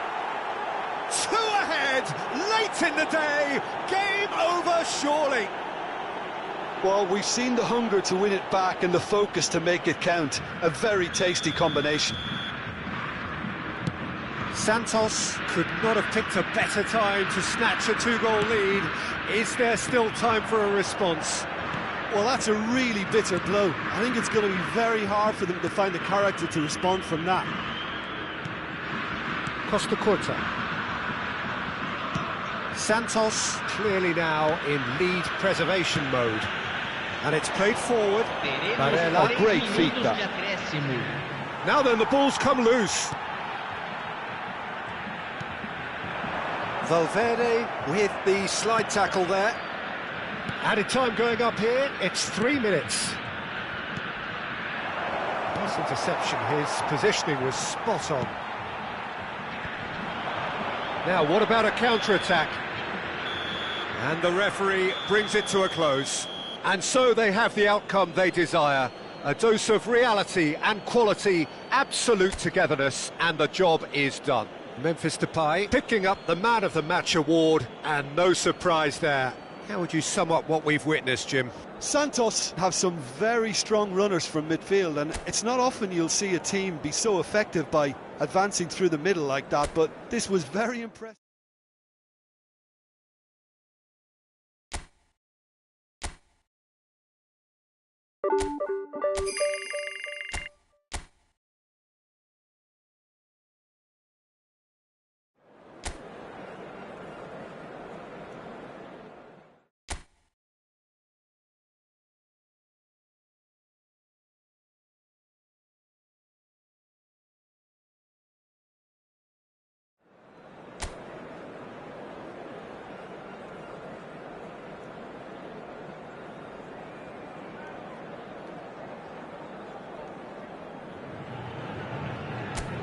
Speaker 2: 2 ahead, late in the day, game over surely.
Speaker 1: Well, we've seen the hunger to win it back and the focus to make it count. A very tasty combination.
Speaker 2: Santos could not have picked a better time to snatch a 2-goal lead. Is there still time for a response?
Speaker 1: Well, that's a really bitter blow. I think it's going to be very hard for them to find the character to respond from that.
Speaker 2: Costa Curta. Santos clearly now in lead preservation mode. And it's played forward.
Speaker 1: Oh, great feat, that.
Speaker 2: Now then, the ball's come loose. Valverde with the slide tackle there. Added time going up here, it's 3 minutes. Nice interception, his positioning was spot on. Now, what about a counter-attack? And the referee brings it to a close. And so they have the outcome they desire. A dose of reality and quality, absolute togetherness, and the job is done. Memphis Depay picking up the Man of the Match award, and no surprise there. How would you sum up what we've witnessed, Jim?
Speaker 1: Santos have some very strong runners from midfield, and it's not often you'll see a team be so effective by advancing through the middle like that, but this was very impressive.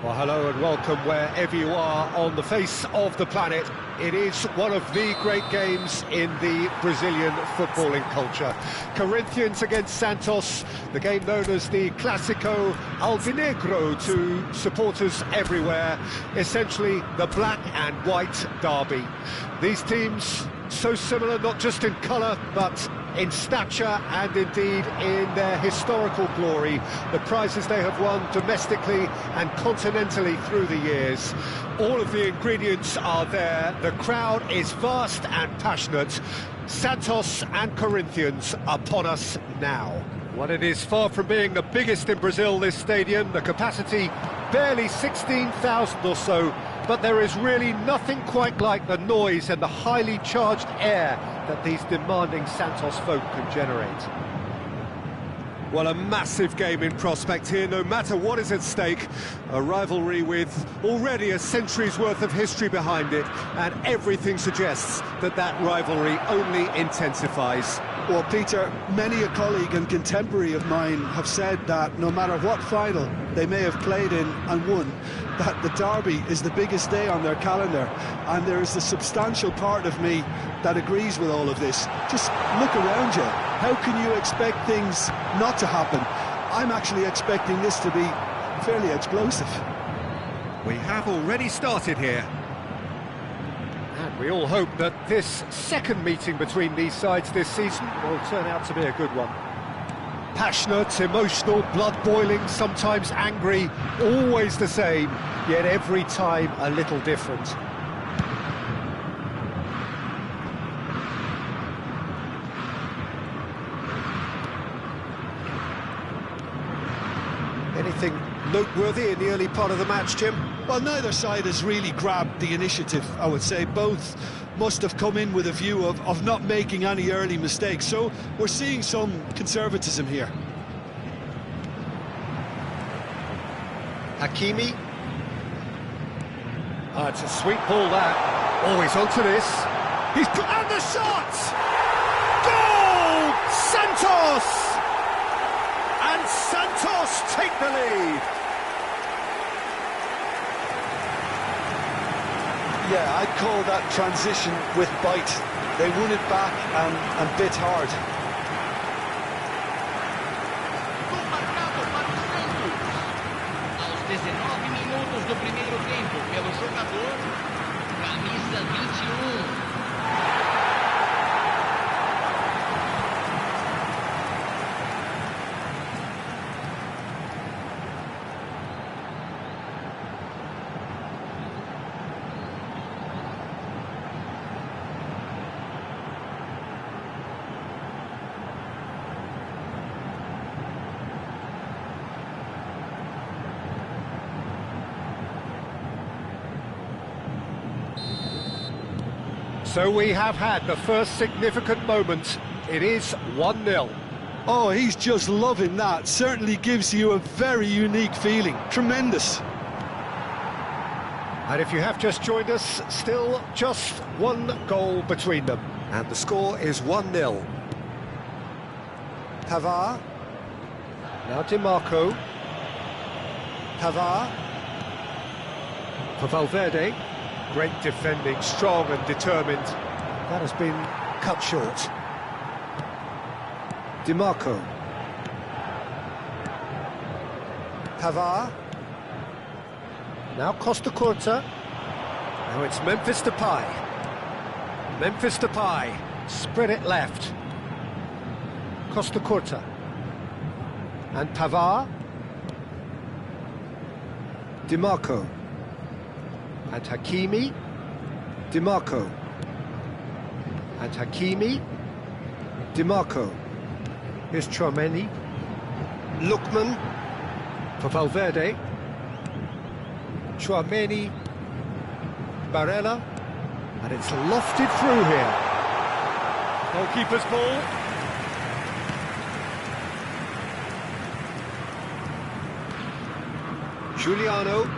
Speaker 2: Well, hello and welcome wherever you are on the face of the planet. It is one of the great games in the Brazilian footballing culture. Corinthians against Santos, the game known as the Clásico Alvinegro to supporters everywhere. Essentially, the black and white derby. These teams, so similar not just in colour, but in stature and indeed in their historical glory, the prizes they have won domestically and continentally through the years. All of the ingredients are there. The crowd is vast and passionate. Santos and Corinthians upon us now. Well, it is far from being the biggest in Brazil, this stadium. The capacity barely 16,000 or so, but there is really nothing quite like the noise and the highly charged air that these demanding Santos folk can generate. Well, a massive game in prospect here, no matter what is at stake. A rivalry with already a century's worth of history behind it, and everything suggests that that rivalry only intensifies.
Speaker 1: Well, Peter, many a colleague and contemporary of mine have said that no matter what final they may have played in and won, that the derby is the biggest day on their calendar, and there is a substantial part of me that agrees with all of this. Just look around you. How can you expect things not to happen? I'm actually expecting this to be fairly explosive.
Speaker 2: We have already started here. And we all hope that this second meeting between these sides this season will turn out to be a good one. Passionate, emotional, blood-boiling, sometimes angry, always the same, yet every time a little different. Anything noteworthy in the early part of the match, Jim?
Speaker 1: Well, neither side has really grabbed the initiative, I would say. Both must have come in with a view of not making any early mistakes, so we're seeing some conservatism here.
Speaker 2: Hakimi. It's a sweet ball, that. Always onto this. And the shot! Goal! Santos! And Santos take the lead.
Speaker 1: Yeah, I'd call that transition with bite. They won it back and bit hard.
Speaker 3: Gol marcado para o Santos. Aos 19 minutos do primeiro tempo, pelo jogador, camisa 21.
Speaker 2: So we have had the first significant moment. It is 1-0.
Speaker 1: Oh, he's just loving that. Certainly gives you a very unique feeling. Tremendous.
Speaker 2: And if you have just joined us, still just one goal between them. And the score is 1-0. Pavard. Now DiMarco. Pavard. For Valverde. Great defending, strong and determined. That has been cut short. DiMarco. Pavard. Now Costa Curta. Now it's Memphis Depay. Memphis Depay. Spread it left. Costa Curta. And Pavard. DiMarco. And Hakimi. DiMarco. And Hakimi. DiMarco. Here's Tchouaméni. Lookman. For Valverde. Tchouaméni. Barella. And it's lofted through here. Goalkeeper's ball. Giuliano.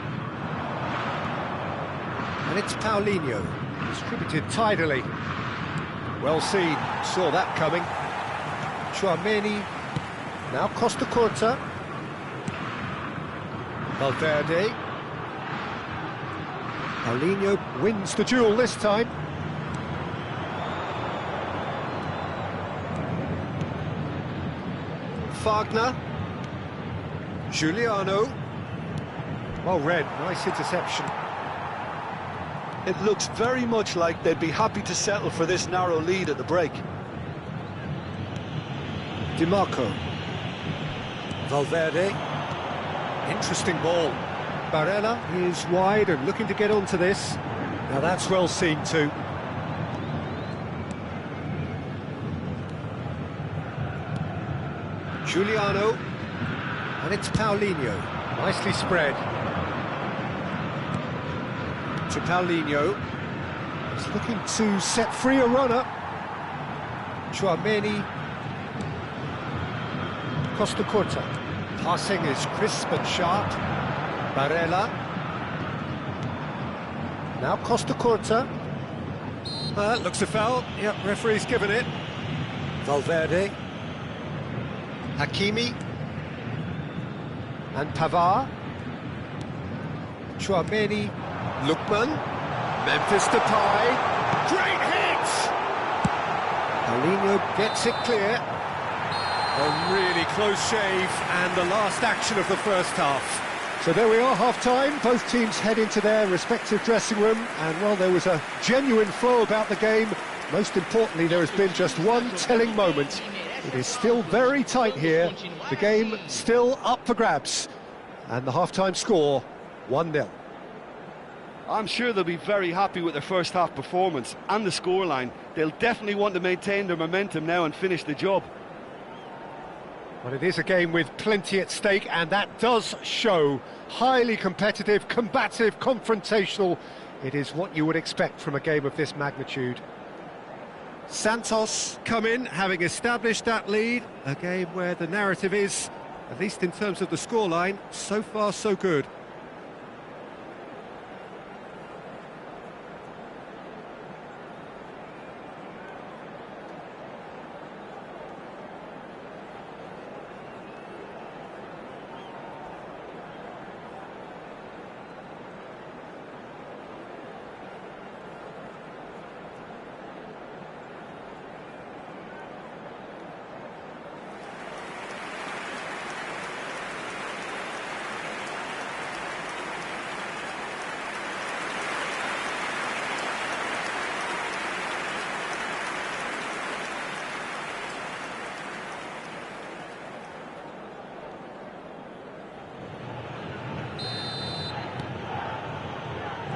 Speaker 2: And it's Paulinho, distributed tidily. Well seen, saw that coming. Tchouaméni, now Costa Curta. Valverde. Paulinho wins the duel this time. Wagner. Giuliano. Well read, nice interception.
Speaker 1: It looks very much like they'd be happy to settle for this narrow lead at the break.
Speaker 2: DiMarco. Valverde. Interesting ball. Barella is wide and looking to get onto this. Now that's well seen too. Giuliano. And it's Paulinho. Nicely spread. To Paulinho. He's looking to set free a runner. Tchouaméni. Costa Curta. Passing is crisp and sharp. Barella. Now Costa Curta. Looks a foul. Yep, referee's given it. Valverde. Hakimi. And Pavard. Tchouaméni. Lookman, Memphis Depay, great hit! Paulinho gets it clear. A really close shave and the last action of the first half. So there we are, half-time. Both teams head into their respective dressing room, and well, there was a genuine flow about the game. Most importantly, there has been just one telling moment. It is still very tight here. The game still up for grabs. And the half-time score, 1-0.
Speaker 4: I'm sure they'll be very happy with their first half performance and the scoreline. They'll definitely want to maintain their momentum now and finish the job.
Speaker 2: Well, it is a game with plenty at stake, and that does show. Highly competitive, combative, confrontational. It is what you would expect from a game of this magnitude. Santos come in, having established that lead. A game where the narrative is, at least in terms of the scoreline, so far so good.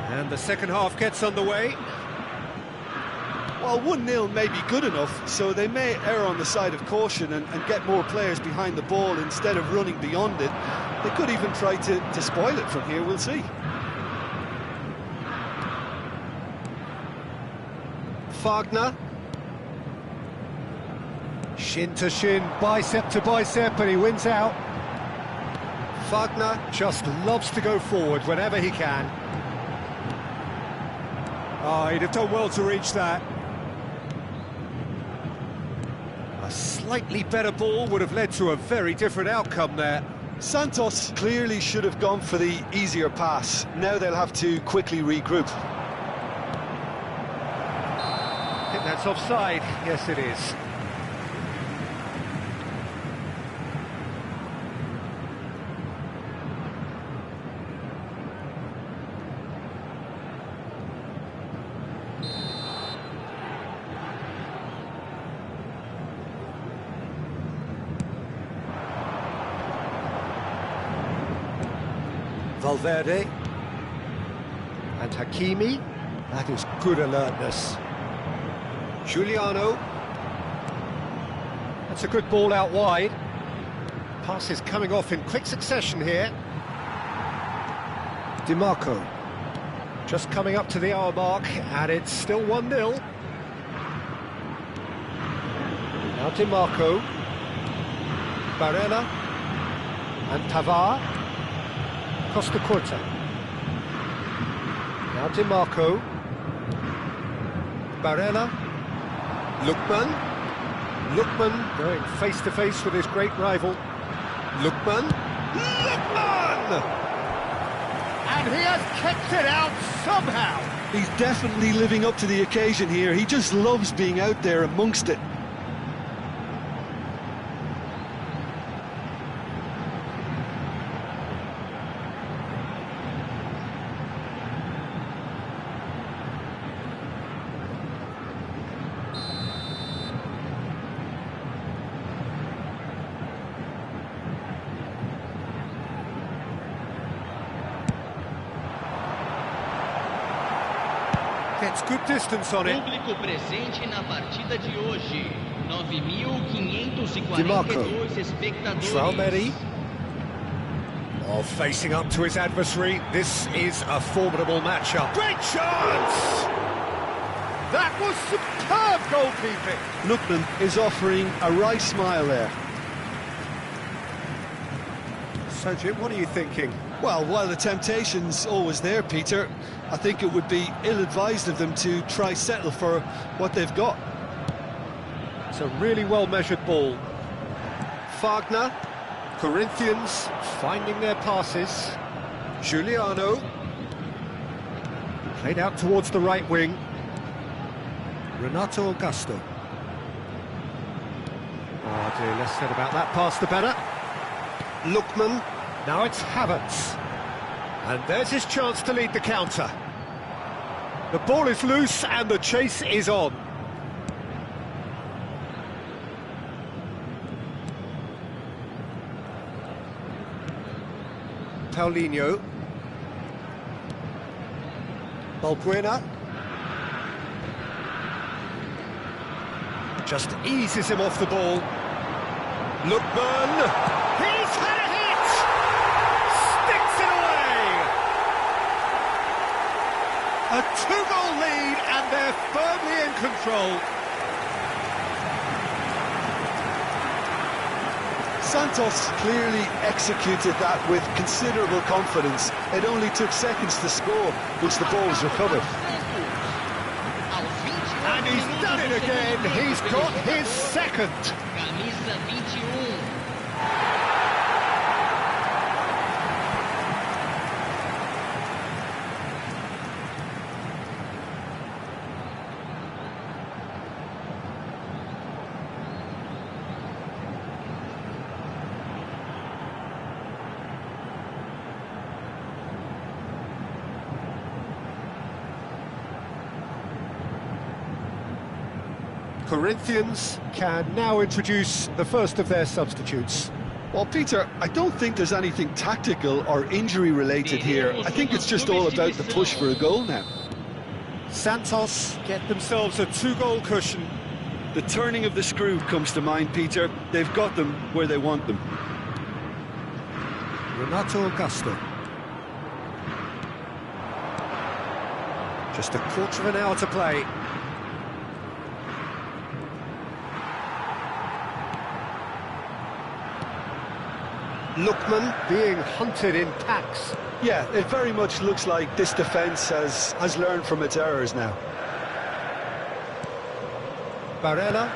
Speaker 2: And the second half gets underway.
Speaker 1: Well, 1-0 may be good enough, so they may err on the side of caution and get more players behind the ball instead of running beyond it. They could even try to spoil it from here, we'll see.
Speaker 2: Wagner. Shin to shin, bicep to bicep, and he wins out. Wagner just loves to go forward whenever he can. Oh, he'd have done well to reach that. A slightly better ball would have led to a very different outcome there.
Speaker 1: Santos clearly should have gone for the easier pass. Now they'll have to quickly regroup.
Speaker 2: I think that's offside. Yes, it is. Valverde and Hakimi. That is good alertness. Giuliano. That's a good ball out wide. Passes coming off in quick succession here. DiMarco. Just coming up to the hour mark, and it's still 1-0. Now DiMarco. Barella. And Pavard. Costa Curta. Now DiMarco. Barella. Lookman. Lookman going face to face with his great rival. Lookman. Lookman! And he has kept it out somehow.
Speaker 1: He's definitely living up to the occasion here. He just loves being out there amongst it.
Speaker 2: Gets good distance on it.
Speaker 3: Público presente na partida de hoje. 9.542 espectadores.
Speaker 2: Traumeri. Oh, facing up to his adversary. This is a formidable matchup. Great chance! That was superb goalkeeping.
Speaker 1: Lookman is offering a wry smile there.
Speaker 2: So, Jim, what are you thinking?
Speaker 1: Well, while the temptation's always there, Peter, I think it would be ill-advised of them to try settle for what they've got.
Speaker 2: It's a really well-measured ball. Wagner, Corinthians finding their passes. Giuliano. Played out towards the right wing. Renato Augusto. Oh dear, less said about that pass the better. Lookman. Now it's Havertz. And there's his chance to lead the counter. The ball is loose and the chase is on. Paulinho. Balbuena. Just eases him off the ball. Lookman, he's had a hit! Sticks it away! A 2-goal lead and they're firmly in control.
Speaker 1: Santos clearly executed that with considerable confidence. It only took seconds to score, which the ball was recovered.
Speaker 2: And he's done it again, he's got his second.
Speaker 3: Camisa 21.
Speaker 2: Corinthians can now introduce the first of their substitutes.
Speaker 1: Well, Peter, I don't think there's anything tactical or injury-related here. I think it's just all about the push for a goal now.
Speaker 2: Santos get themselves a 2-goal cushion.
Speaker 4: The turning of the screw comes to mind, Peter. They've got them where they want them.
Speaker 2: Renato Augusto. Just a quarter of an hour to play. Lookman being hunted in packs.
Speaker 1: Yeah, it very much looks like this defence has learned from its errors now.
Speaker 2: Barella.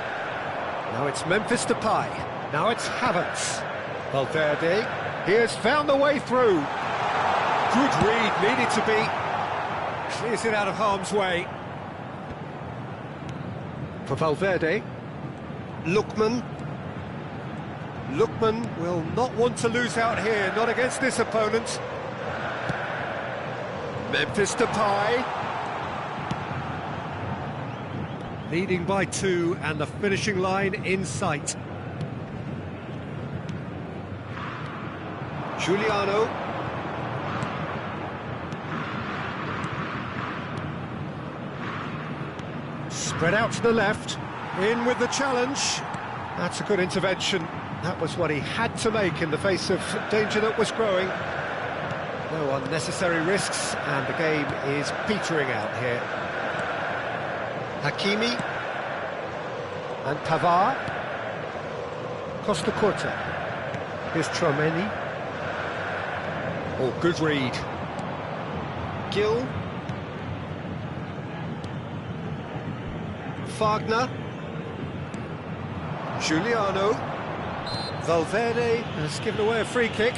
Speaker 2: Now it's Memphis Depay. Now it's Havertz. Valverde. He has found the way through. Good read, needed to be. Clears it out of harm's way. For Valverde. Lookman. Lookman will not want to lose out here, not against this opponent. Memphis Depay. Leading by 2 and the finishing line in sight. Giuliano. Spread out to the left. In with the challenge. That's a good intervention. That was what he had to make in the face of danger that was growing. No unnecessary risks, and the game is petering out here. Hakimi. And Pavard. Costa Curta. Here's Tchouaméni. Oh, good read. Gill. Wagner. Giuliano. Valverde has given away a free kick.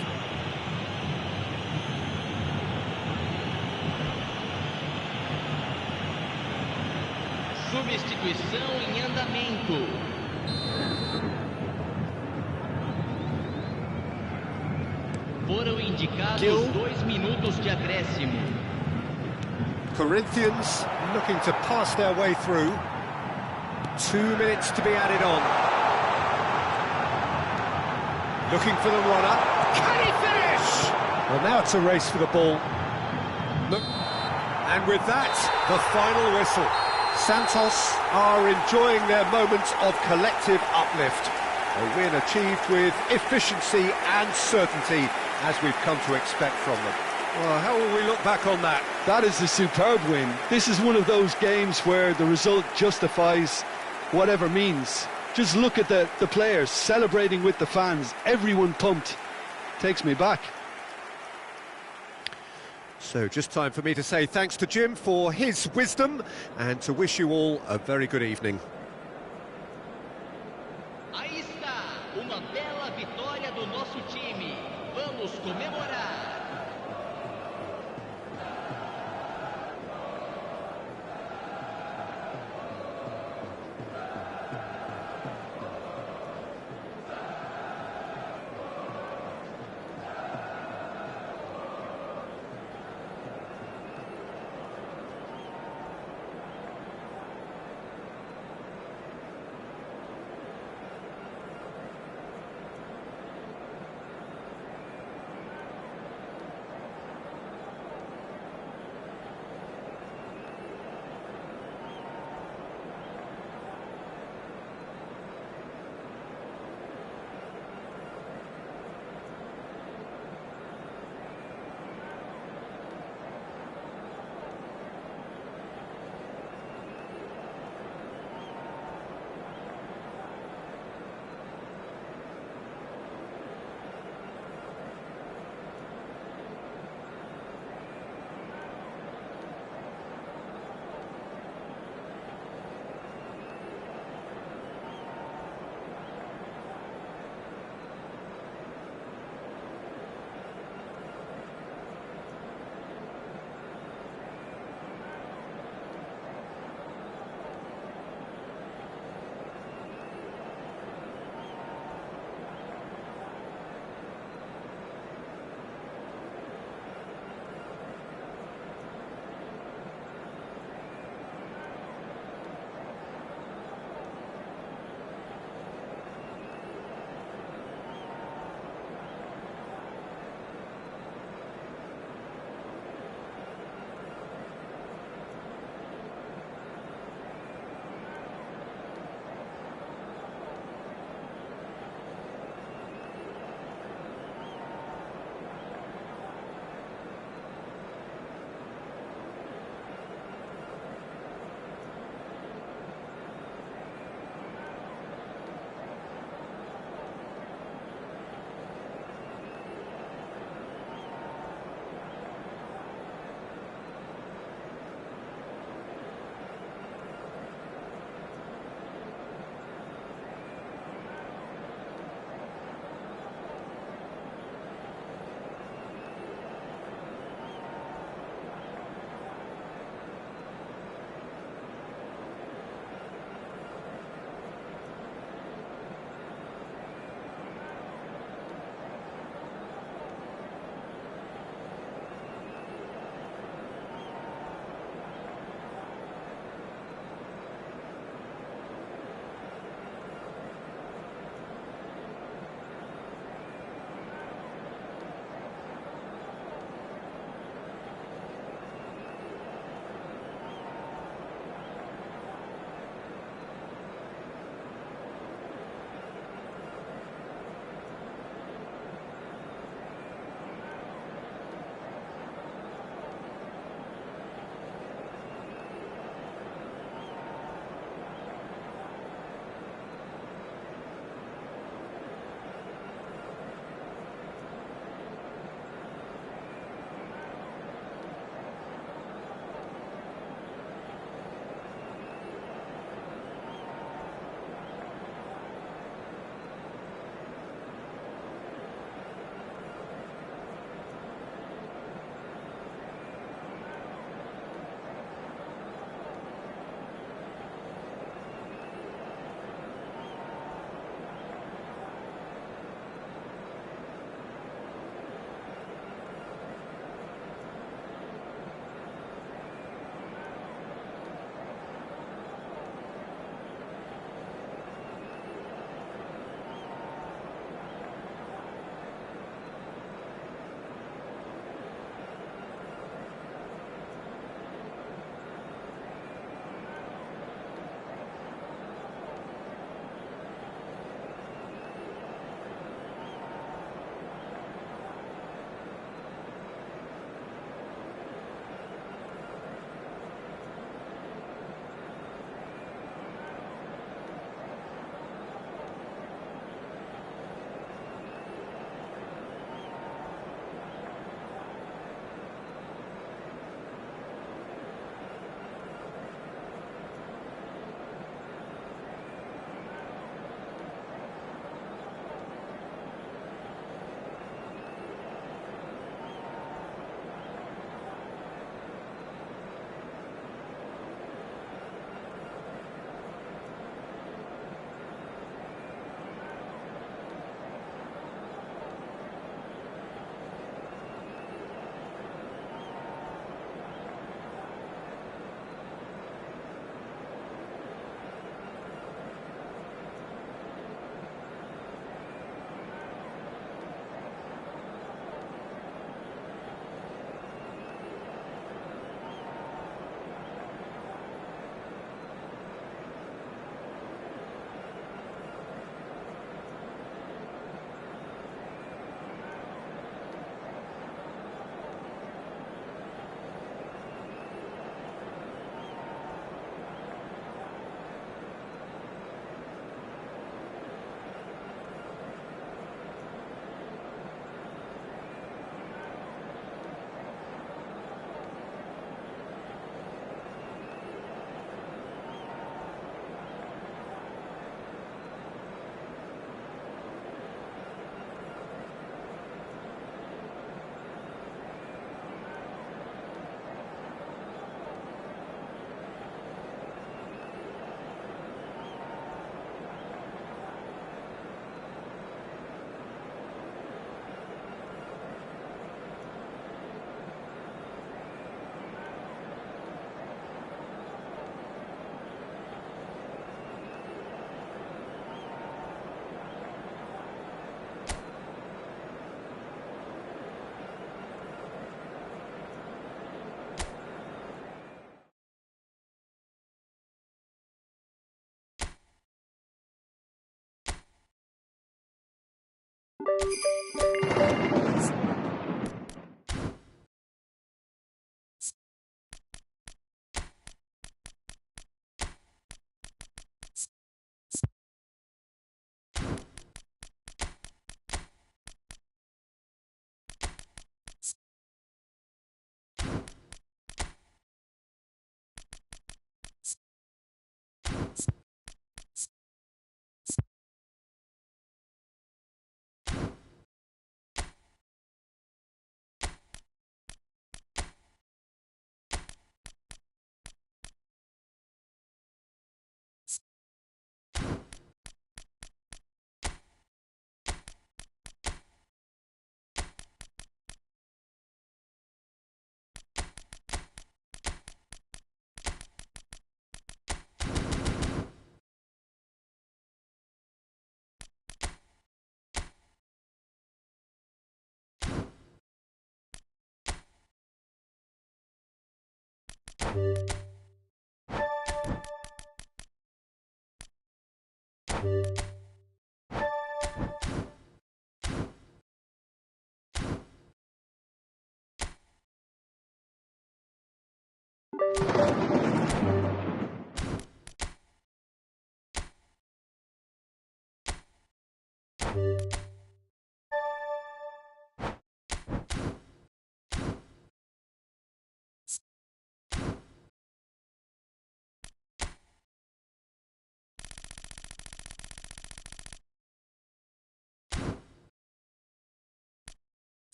Speaker 3: Substituição em andamento. Foram indicados 2 minutos de acréscimo.
Speaker 2: Corinthians looking to pass their way through. 2 minutes to be added on. Looking for the runner. Can he finish? Well, now it's a race for the ball. Look. And with that, the final whistle. Santos are enjoying their moments of collective uplift. A win achieved with efficiency and certainty, as we've come to expect from them. Well, how will we look back on that?
Speaker 1: That is a superb win. This is one of those games where the result justifies whatever means. Just look at the players celebrating with the fans. Everyone pumped. Takes me back.
Speaker 2: So just time for me to say thanks to Jim for his wisdom and to wish you all a very good evening.
Speaker 3: Aí está, uma bela vitória do nosso time. Vamos comemorar.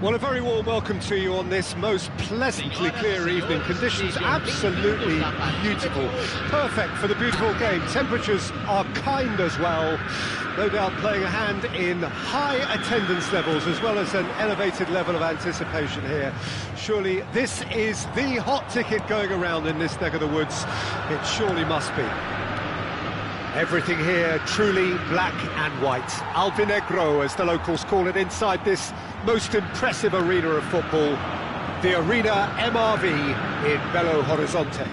Speaker 2: Well, a very warm welcome to you on this most pleasantly clear evening. Conditions absolutely beautiful. Perfect for the beautiful game. Temperatures are kind as well. No doubt playing a hand in high attendance levels as well as an elevated level of anticipation here. Surely this is the hot ticket going around in this neck of the woods. It surely must be. Everything here truly black and white. Albinegro, as the locals call it, inside this most impressive arena of football, the Arena MRV in Belo Horizonte.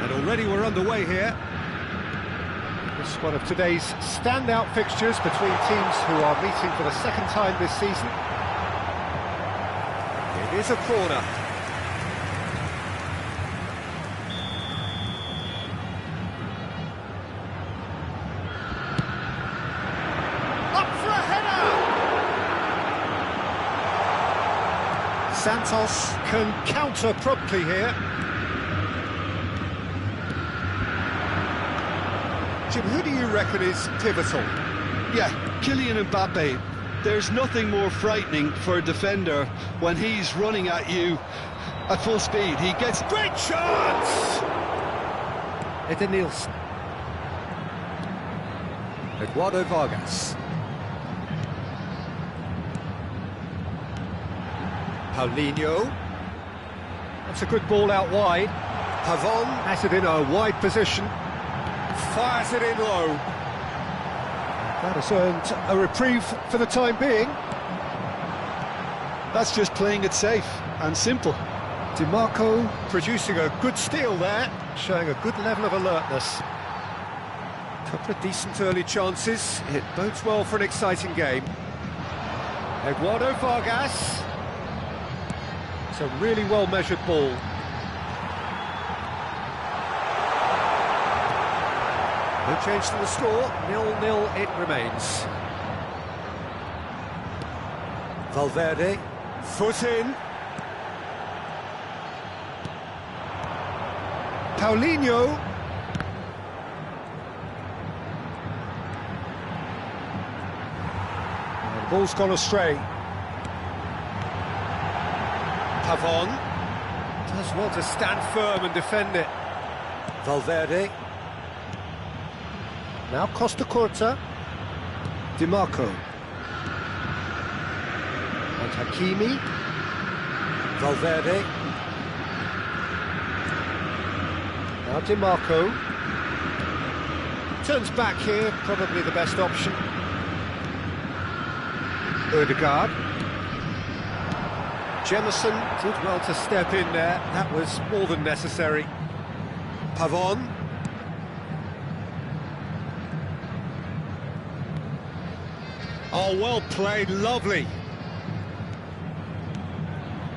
Speaker 2: And already we're underway here. It's one of today's standout fixtures between teams who are meeting for the second time this season. It is a corner. Up for a header! Santos can counter promptly here. Jim, who do you reckon is pivotal?
Speaker 1: Yeah, Kylian Mbappe. There's nothing more frightening for a defender when he's running at you at full speed. He gets...
Speaker 2: Great chance! Edenilson. Eduardo Vargas. Paulinho. That's a good ball out wide. Pavon has it in a wide position. Fires it in low. That has earned a reprieve for the time being.
Speaker 1: That's just playing it safe and simple.
Speaker 2: DiMarco producing a good steal there, showing a good level of alertness. Couple of decent early chances. It bodes well for an exciting game. Eduardo Vargas. It's a really well-measured ball. No change to the score, 0-0 it remains. Valverde, foot in. Paulinho. And the ball's gone astray. Pavon does well to stand firm and defend it. Valverde. Now Costa Curta. DiMarco. And Hakimi. Valverde. Now DiMarco. Turns back here, probably the best option. Ødegaard. Jemison did well to step in there, that was more than necessary. Pavon. Oh, well played, lovely.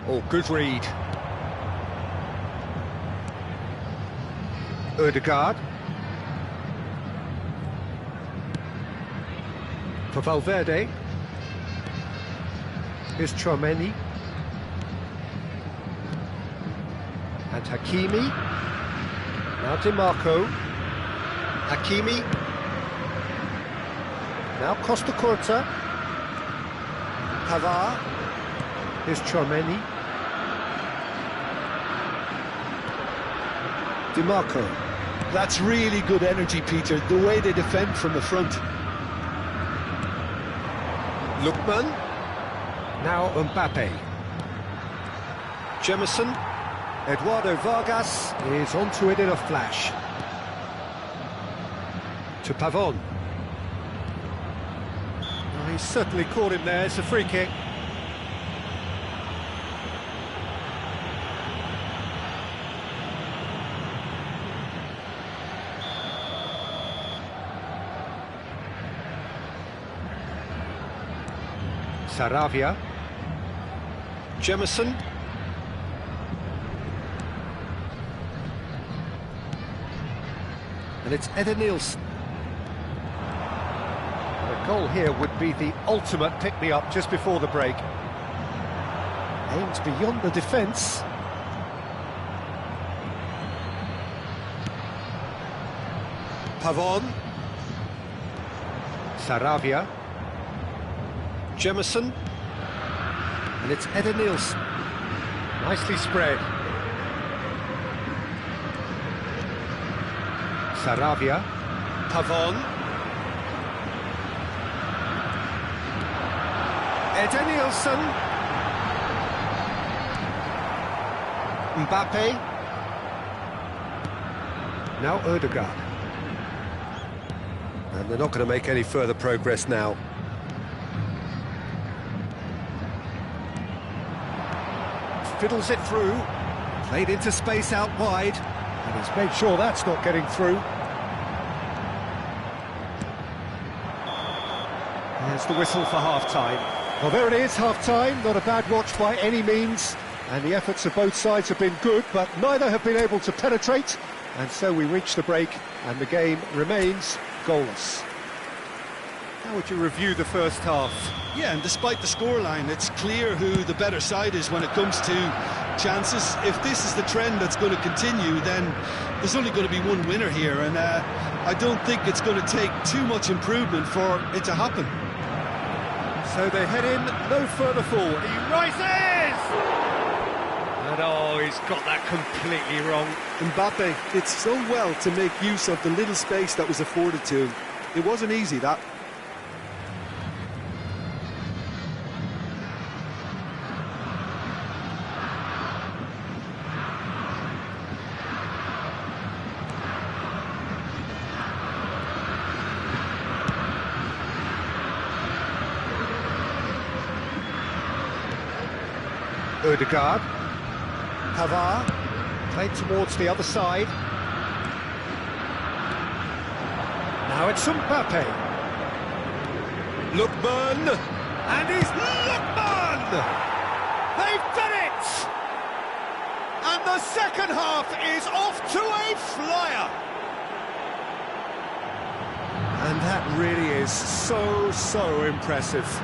Speaker 2: Oh, good read. Ødegaard. For Valverde. Here's Tchouaméni. And Hakimi. Now DiMarco. Hakimi. Now Costa Curta. Pavard. Here's Tchouaméni. DiMarco.
Speaker 1: That's really good energy, Peter, the way they defend from the front.
Speaker 2: Lookman. Now Mbappe. Jemison. Eduardo Vargas is onto it in a flash. To Pavon. Oh, he's certainly caught him there, it's a free kick. Saravia. Jemison. And it's Edenilson. A goal here would be the ultimate pick-me-up just before the break. Aimed beyond the defence. Pavon. Saravia. Jemison. And it's Edenilson. Nicely spread. Saravia. Pavon. Edenilson. Mbappe. Now Ødegaard. And they're not going to make any further progress now. Fiddles it through. Played into space out wide. And he's made sure that's not getting through. There's the whistle for half-time. Well, there it is, half-time. Not a bad watch by any means. And the efforts of both sides have been good, but neither have been able to penetrate. And so we reach the break, and the game remains goalless. How would you review the first half?
Speaker 1: Yeah, and despite the scoreline, it's clear who the better side is when it comes to chances. If this is the trend that's going to continue, then there's only going to be one winner here, and I don't think it's going to take too much improvement for it to happen.
Speaker 2: So they head in, no further forward. He rises! And oh, he's got that completely wrong.
Speaker 1: Mbappe did so well to make use of the little space that was afforded to him. It wasn't easy, that.
Speaker 2: Odegaard, Pavard, played towards the other side. Now it's Mbappe. Lookman, and he's Lookman! They've done it! And the second half is off to a flyer. And that really is so impressive.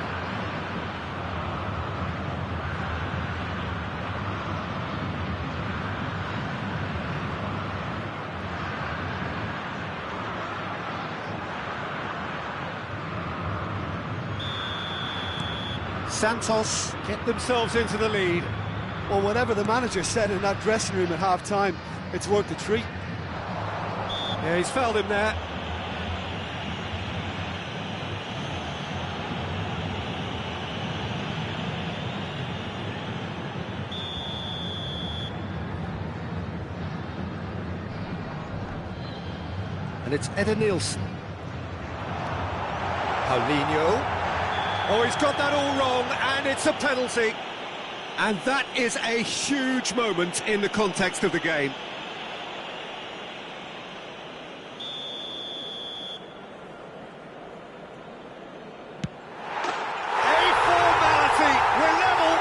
Speaker 2: Santos get themselves into the lead.
Speaker 1: Well, whatever the manager said in that dressing room at half-time, it's worth the treat.
Speaker 2: Yeah, he's fouled him there. And it's Eder Nielsen. Paulinho. Oh, he's got that all wrong, and it's a penalty. And that is a huge moment in the context of the game. A formality, we're level.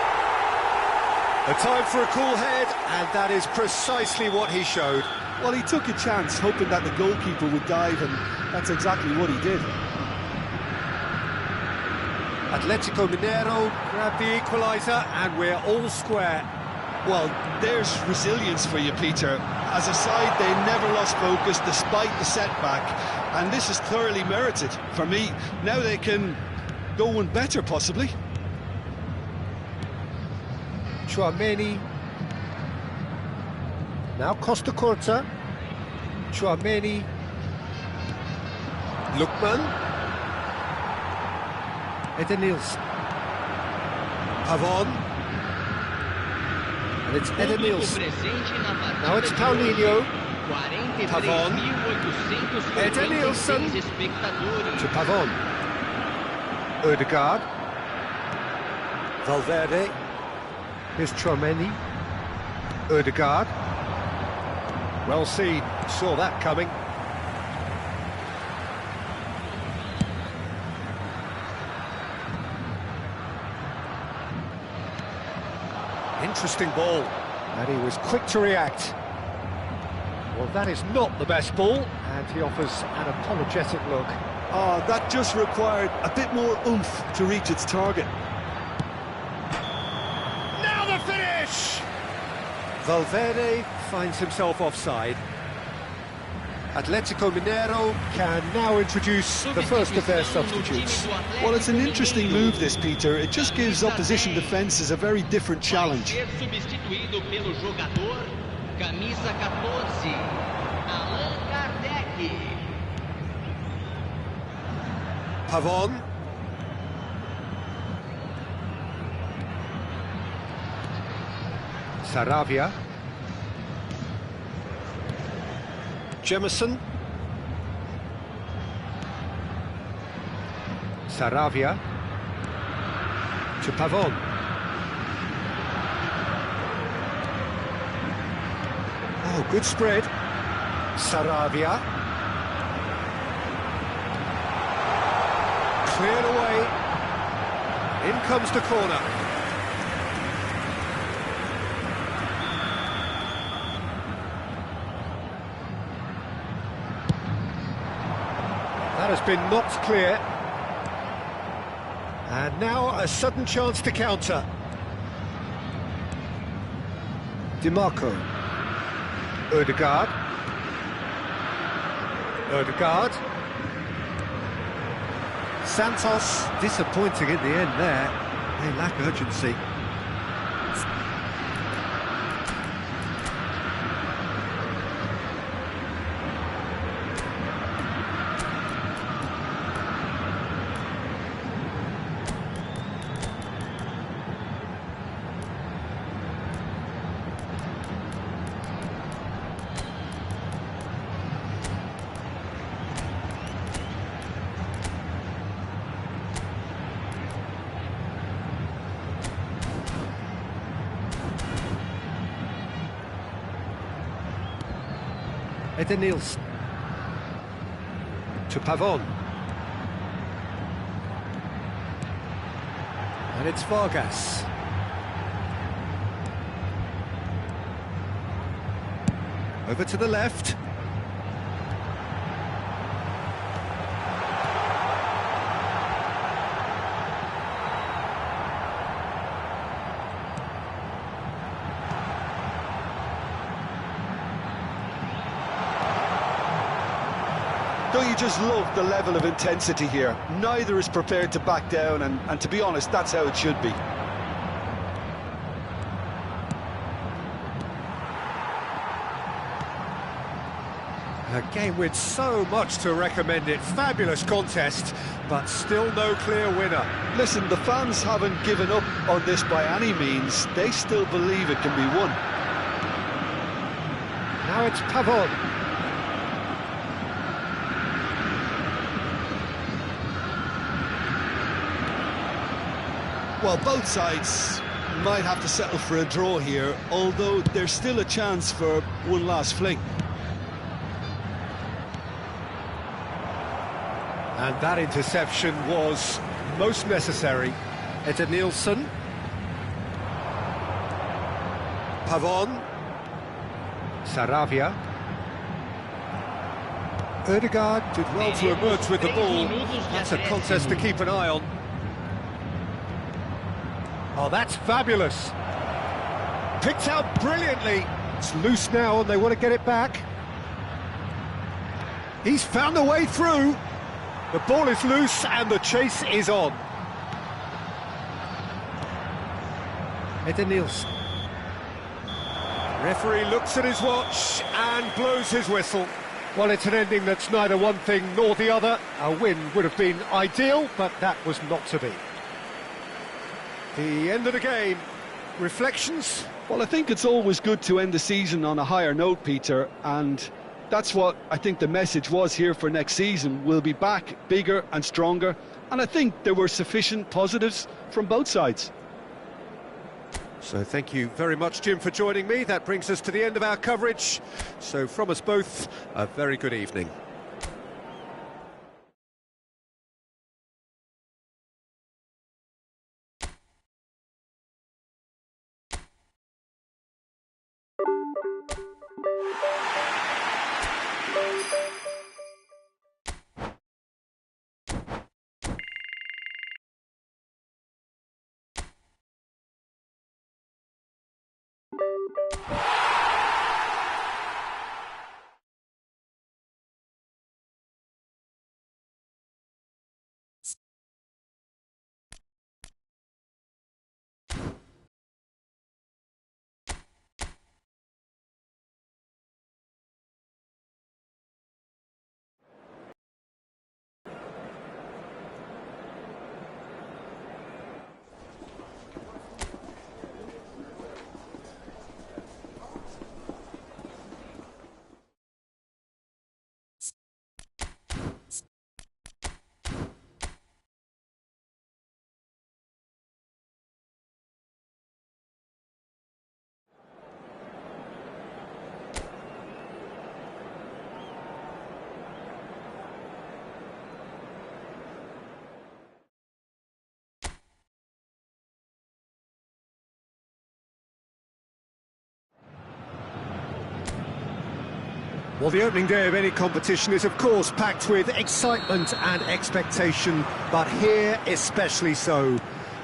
Speaker 2: A time for a cool head, and that is precisely what he showed.
Speaker 1: Well, he took a chance, hoping that the goalkeeper would dive, and that's exactly what he did.
Speaker 2: Atletico Mineiro grab the equaliser, and we're all square.
Speaker 1: Well, there's resilience for you, Peter. As a side, they never lost focus despite the setback, and this is thoroughly merited for me. Now they can go one better, possibly.
Speaker 2: Tchouaméni. Now Costa Curta. Tchouaméni. Lookman. Eder Nielsen. Pavon. And it's Eder Nielsen. Now it's Paulinho. Pavon. Eder Nielsen. To Pavon. Odegaard. Valverde. Here's Tchouaméni. Odegaard. Well seen. Saw that coming. Interesting ball, and he was quick to react. Well, that is not the best ball, and he offers an apologetic look.
Speaker 1: Oh, that just required a bit more oomph to reach its target.
Speaker 2: Now the finish! Valverde finds himself offside. Atletico Mineiro can now introduce the first of their substitutes.
Speaker 1: Well, it's an interesting move, this, Peter. It just gives opposition defences a very different challenge.
Speaker 2: Pavon. Saravia. Jemison. Saravia. To Pavon. Oh, good spread. Saravia. Cleared away. In comes the corner. That has been knocked clear. And now a sudden chance to counter. DiMarco. Ødegaard. Ødegaard. Santos, disappointing in the end there. They lack urgency. Nielsen to Pavon, and it's Vargas. Over to the left.
Speaker 1: Don't you just love the level of intensity here? Neither is prepared to back down, and to be honest, that's how it should be.
Speaker 2: A game with so much to recommend it. Fabulous contest, but still no clear winner.
Speaker 1: Listen, the fans haven't given up on this by any means. They still believe it can be won.
Speaker 2: Now it's Pavon.
Speaker 1: Well, both sides might have to settle for a draw here, although there's still a chance for one last fling.
Speaker 2: And that interception was most necessary. Nielsen. Pavon. Saravia. Ødegaard did well to emerge with the ball. That's a contest to keep an eye on. Oh, that's fabulous. Picked out brilliantly. It's loose now and they want to get it back. He's found a way through. The ball is loose and the chase is on. Nielsen. Referee looks at his watch and blows his whistle. Well, it's an ending that's neither one thing nor the other. A win would have been ideal, but that was not to be. The end of the game. Reflections?
Speaker 1: Well, I think it's always good to end the season on a higher note, Peter, and that's what I think the message was here for next season. We'll be back bigger and stronger, and I think there were sufficient positives from both sides.
Speaker 2: So thank you very much, Jim, for joining me. That brings us to the end of our coverage. So from us both, a very good evening. Well, the opening day of any competition is, of course, packed with excitement and expectation, but here especially so.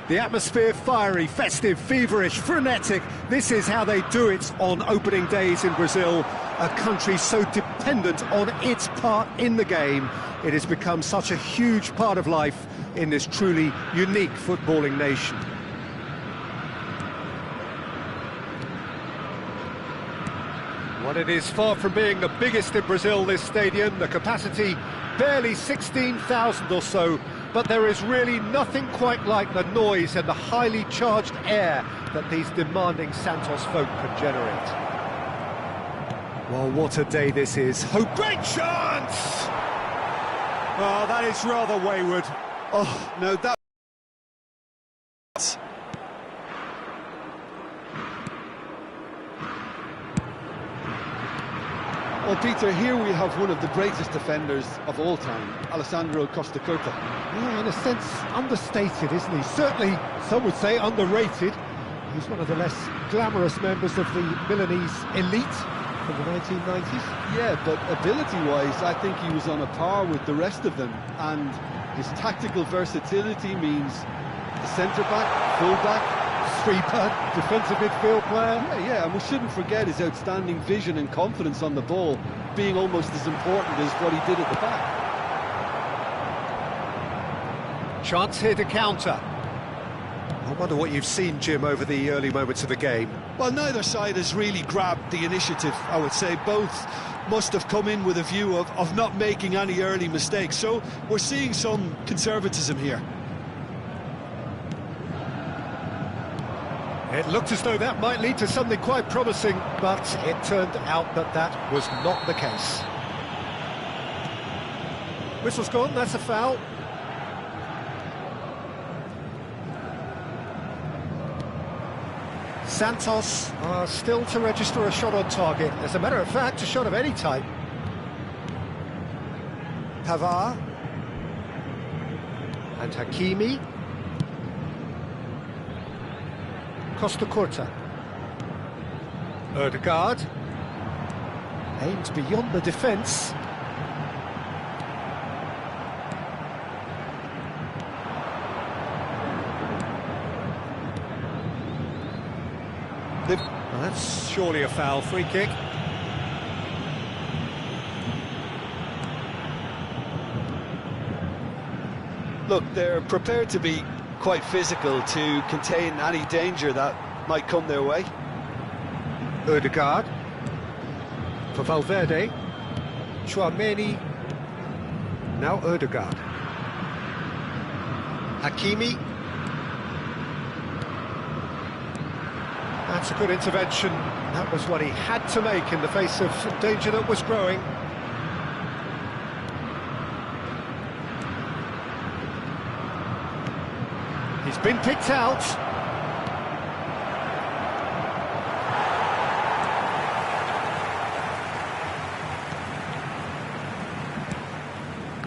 Speaker 2: The atmosphere fiery, festive, feverish, frenetic. This is how they do it on opening days in Brazil, a country so dependent on its part in the game. It has become such a huge part of life in this truly unique footballing nation. Well, it is far from being the biggest in Brazil, this stadium. The capacity barely 16,000 or so, but there is really nothing quite like the noise and the highly charged air that these demanding Santos folk can generate. Well, what a day this is. Hope. Great chance! Oh, that is rather wayward.
Speaker 1: Oh, no, that... Well, Peter, here we have one of the greatest defenders of all time, Alessandro Costa Curta.
Speaker 2: Yeah, in a sense, understated, isn't he? Certainly, some would say underrated. He's one of the less glamorous members of the Milanese elite from the 1990s.
Speaker 1: Yeah, but ability-wise, I think he was on a par with the rest of them. And his tactical versatility means the centre-back, full-back,
Speaker 2: Sweeper, defensive midfield player.
Speaker 1: Yeah, and we shouldn't forget his outstanding vision and confidence on the ball, being almost as important as what he did at the back.
Speaker 2: Chance here to counter. I wonder what you've seen, Jim, over the early moments of the game.
Speaker 1: Well, neither side has really grabbed the initiative, I would say. Both must have come in with a view of not making any early mistakes, so we're seeing some conservatism here.
Speaker 2: It looked as though that might lead to something quite promising, but it turned out that that was not the case. Whistle's gone, that's a foul. Santos are still to register a shot on target. As a matter of fact, a shot of any type. Pavard. And Hakimi. Costa Curta. Ødegaard. Aimed beyond the defence. Well, that's surely a foul. Free kick.
Speaker 1: Look, they're prepared to be quite physical to contain any danger that might come their way.
Speaker 2: Ødegaard for Valverde. Chouameni. Now Ødegaard. Hakimi. That's a good intervention. That was what he had to make in the face of danger that was growing. He's been picked out.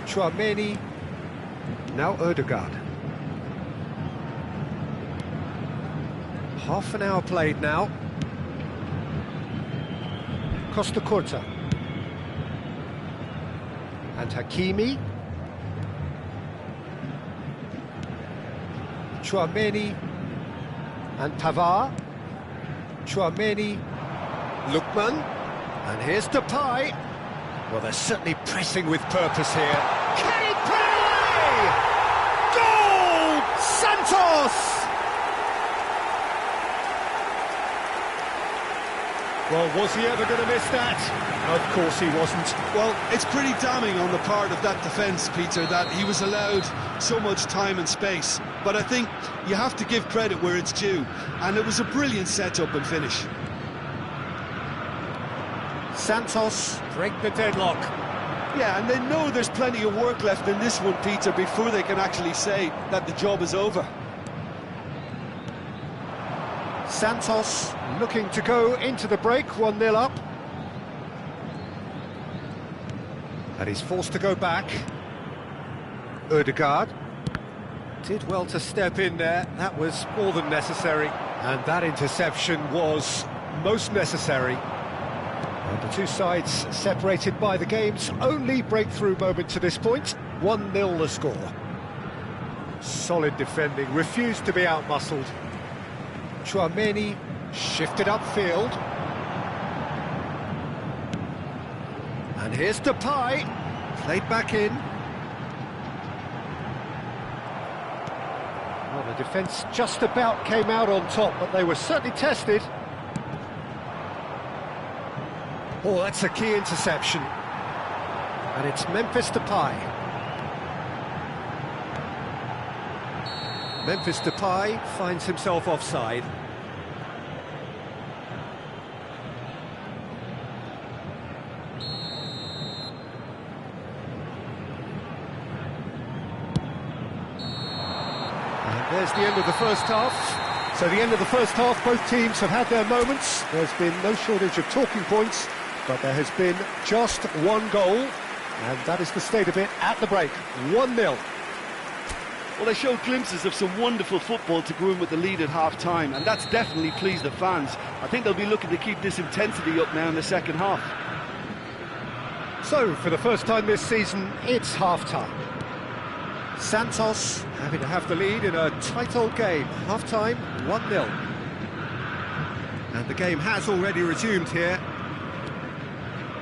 Speaker 2: Chouameni. Now Ødegaard. Half an hour played now. Costa Curta. And Hakimi. Chouameni and Pavard. Chouameni, Lookman, and here's Depay. Well, they're certainly pressing with purpose here. Can he put it away? Goal! Santos! Well, was he ever going to miss that? Of course he wasn't.
Speaker 1: Well, it's pretty damning on the part of that defence, Peter, that he was allowed so much time and space. But I think you have to give credit where it's due, and it was a brilliant set-up and finish.
Speaker 2: Santos break the deadlock.
Speaker 1: Yeah, and they know there's plenty of work left in this one, Peter, before they can actually say that the job is over.
Speaker 2: Santos looking to go into the break, 1-0 up. And he's forced to go back. Ødegaard did well to step in there. That was more than necessary. And that interception was most necessary. And the two sides separated by the game's only breakthrough moment to this point. 1-0 the score. Solid defending, refused to be outmuscled. Chouameni shifted upfield. And here's Depay, played back in. Well, the defence just about came out on top, but they were certainly tested. Oh, that's a key interception. And it's Memphis Depay. Memphis Depay finds himself offside. And there's the end of the first half. So the end of the first half, both teams have had their moments. There's been no shortage of talking points, but there has been just one goal, and that is the state of it at the break. 1-0.
Speaker 4: Well, they showed glimpses of some wonderful football to go in with the lead at half-time, and that's definitely pleased the fans. I think they'll be looking to keep this intensity up now in the second half.
Speaker 2: So, for the first time this season, it's half-time. Santos having to have the lead in a tight old game. Half-time, 1-0. And the game has already resumed here.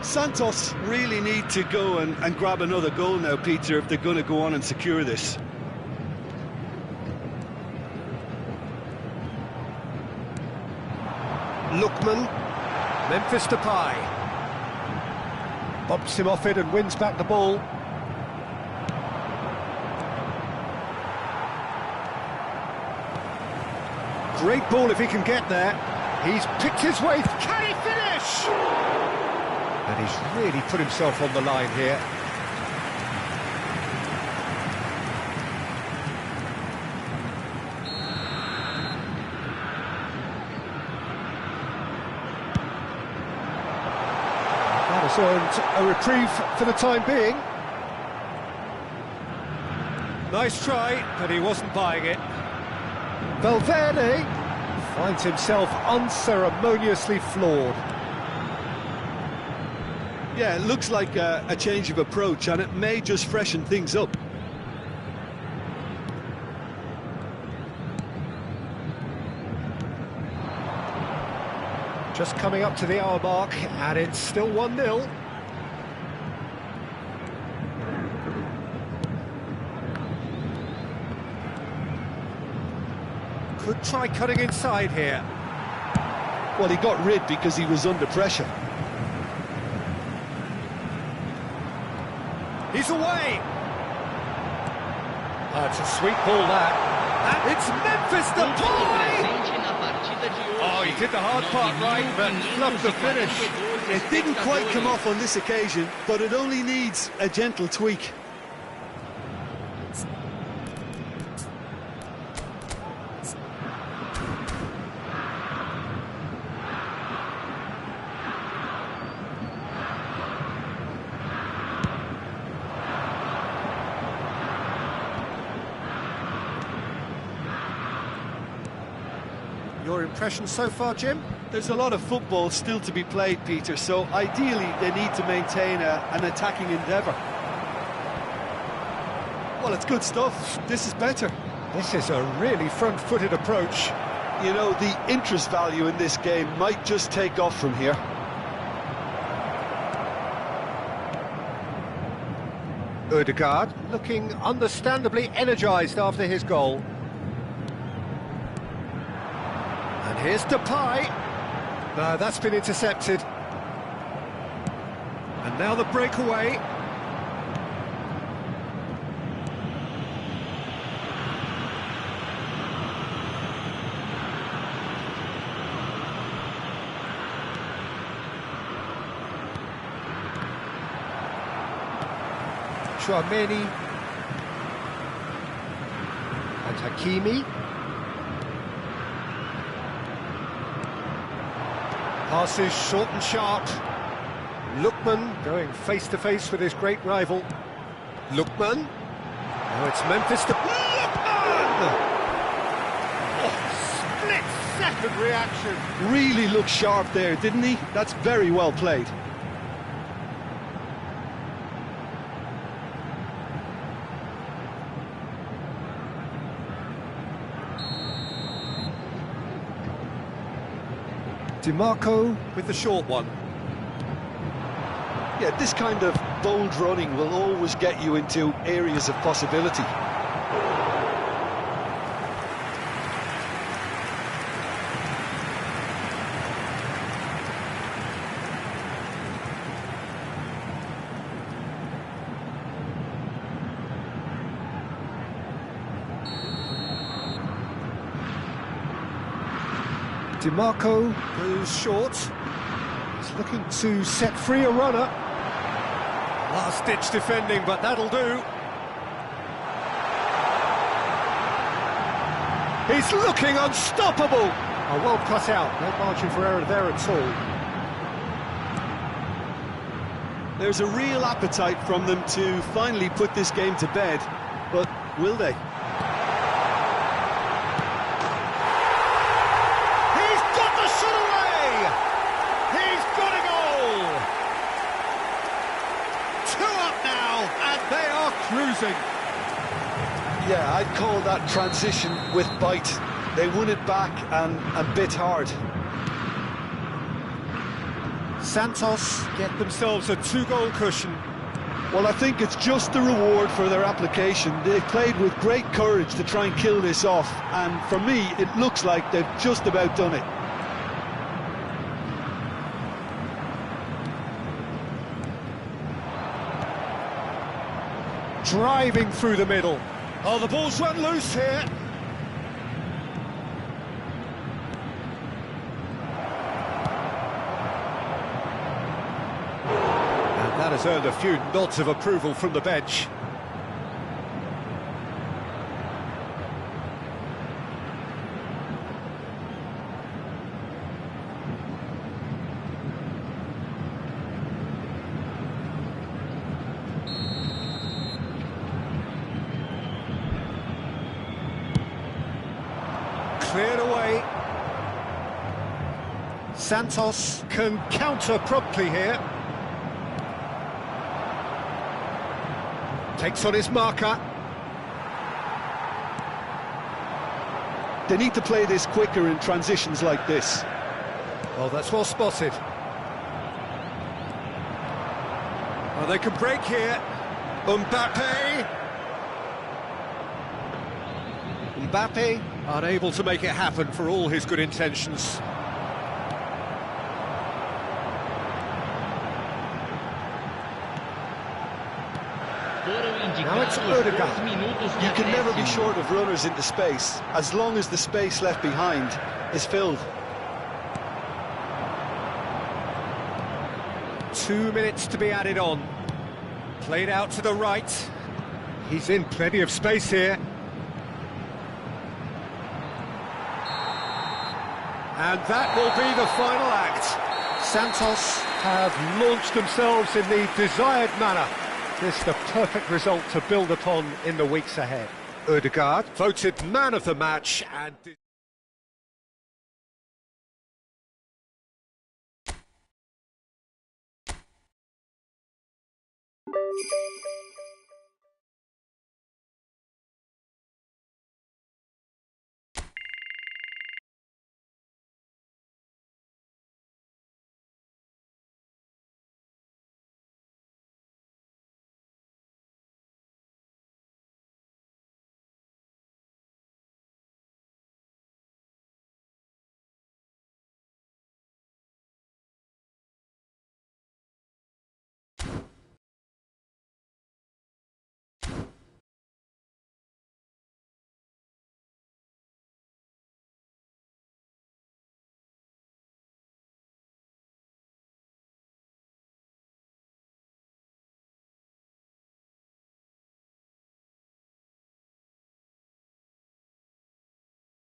Speaker 1: Santos really need to go and grab another goal now, Peter, if they're going to go on and secure this.
Speaker 2: Lookman, Memphis Depay. Bumps him off it and wins back the ball. Great ball if he can get there. He's picked his way. Can he finish? And he's really put himself on the line here. That has earned a reprieve for the time being. Nice try, but he wasn't buying it. Valverde finds himself unceremoniously floored.
Speaker 1: Yeah, it looks like a change of approach, and it may just freshen things up.
Speaker 2: Just coming up to the hour mark, and it's still 1-0. Could try cutting inside here.
Speaker 1: Well, he got rid because he was under pressure.
Speaker 2: He's away! That's a sweet ball, that. And it's Memphis Depay! Oh, he did the hard part right, but flubbed the finish.
Speaker 1: It didn't quite come off on this occasion, but it only needs a gentle tweak.
Speaker 2: Your impression so far, Jim?
Speaker 1: There's a lot of football still to be played, Peter, so ideally they need to maintain an attacking endeavour. Well, it's good stuff. This is better.
Speaker 2: This is a really front-footed approach.
Speaker 1: You know, the interest value in this game might just take off from here.
Speaker 2: Odegaard looking understandably energised after his goal. And here's Depay. That's been intercepted. And now the breakaway. Chouameni. And Hakimi. Passes short and sharp. Lookman going face-to-face with his great rival. Lookman. Now it's Memphis to... Lookman! Oh, split significant reaction.
Speaker 1: Really looked sharp there, didn't he? That's very well played.
Speaker 2: DiMarco with the short one.
Speaker 1: Yeah, this kind of bold running will always get you into areas of possibility.
Speaker 2: DiMarco goes short. He's looking to set free a runner. Last-ditch defending, but that'll do. He's looking unstoppable. Oh, well cut out. No margin for error there at all.
Speaker 1: There's a real appetite from them to finally put this game to bed, but will they?
Speaker 2: He's got the shot away! He's got a goal! 2 up now, and they are cruising.
Speaker 1: Yeah, I'd call that transition with bite. They won it back and bit hard.
Speaker 2: Santos get themselves a 2-goal cushion.
Speaker 1: Well, I think it's just the reward for their application. They played with great courage to try and kill this off, and for me, it looks like they've just about done it.
Speaker 2: Driving through the middle. Oh, the ball's run loose here. And that has earned a few nods of approval from the bench. Cleared away. Santos can counter promptly here. Takes on his marker.
Speaker 1: They need to play this quicker in transitions like this.
Speaker 2: Oh, that's well spotted. Oh, they can break here. Mbappe. Mbappe unable to make it happen for all his good intentions. Now it's Odegaard.
Speaker 1: You can never be short of runners into space, as long as the space left behind is filled.
Speaker 2: 2 minutes to be added on. Played out to the right. He's in plenty of space here. And that will be the final act. Santos have launched themselves in the desired manner. This is the perfect result to build upon in the weeks ahead. Odegaard voted man of the match and...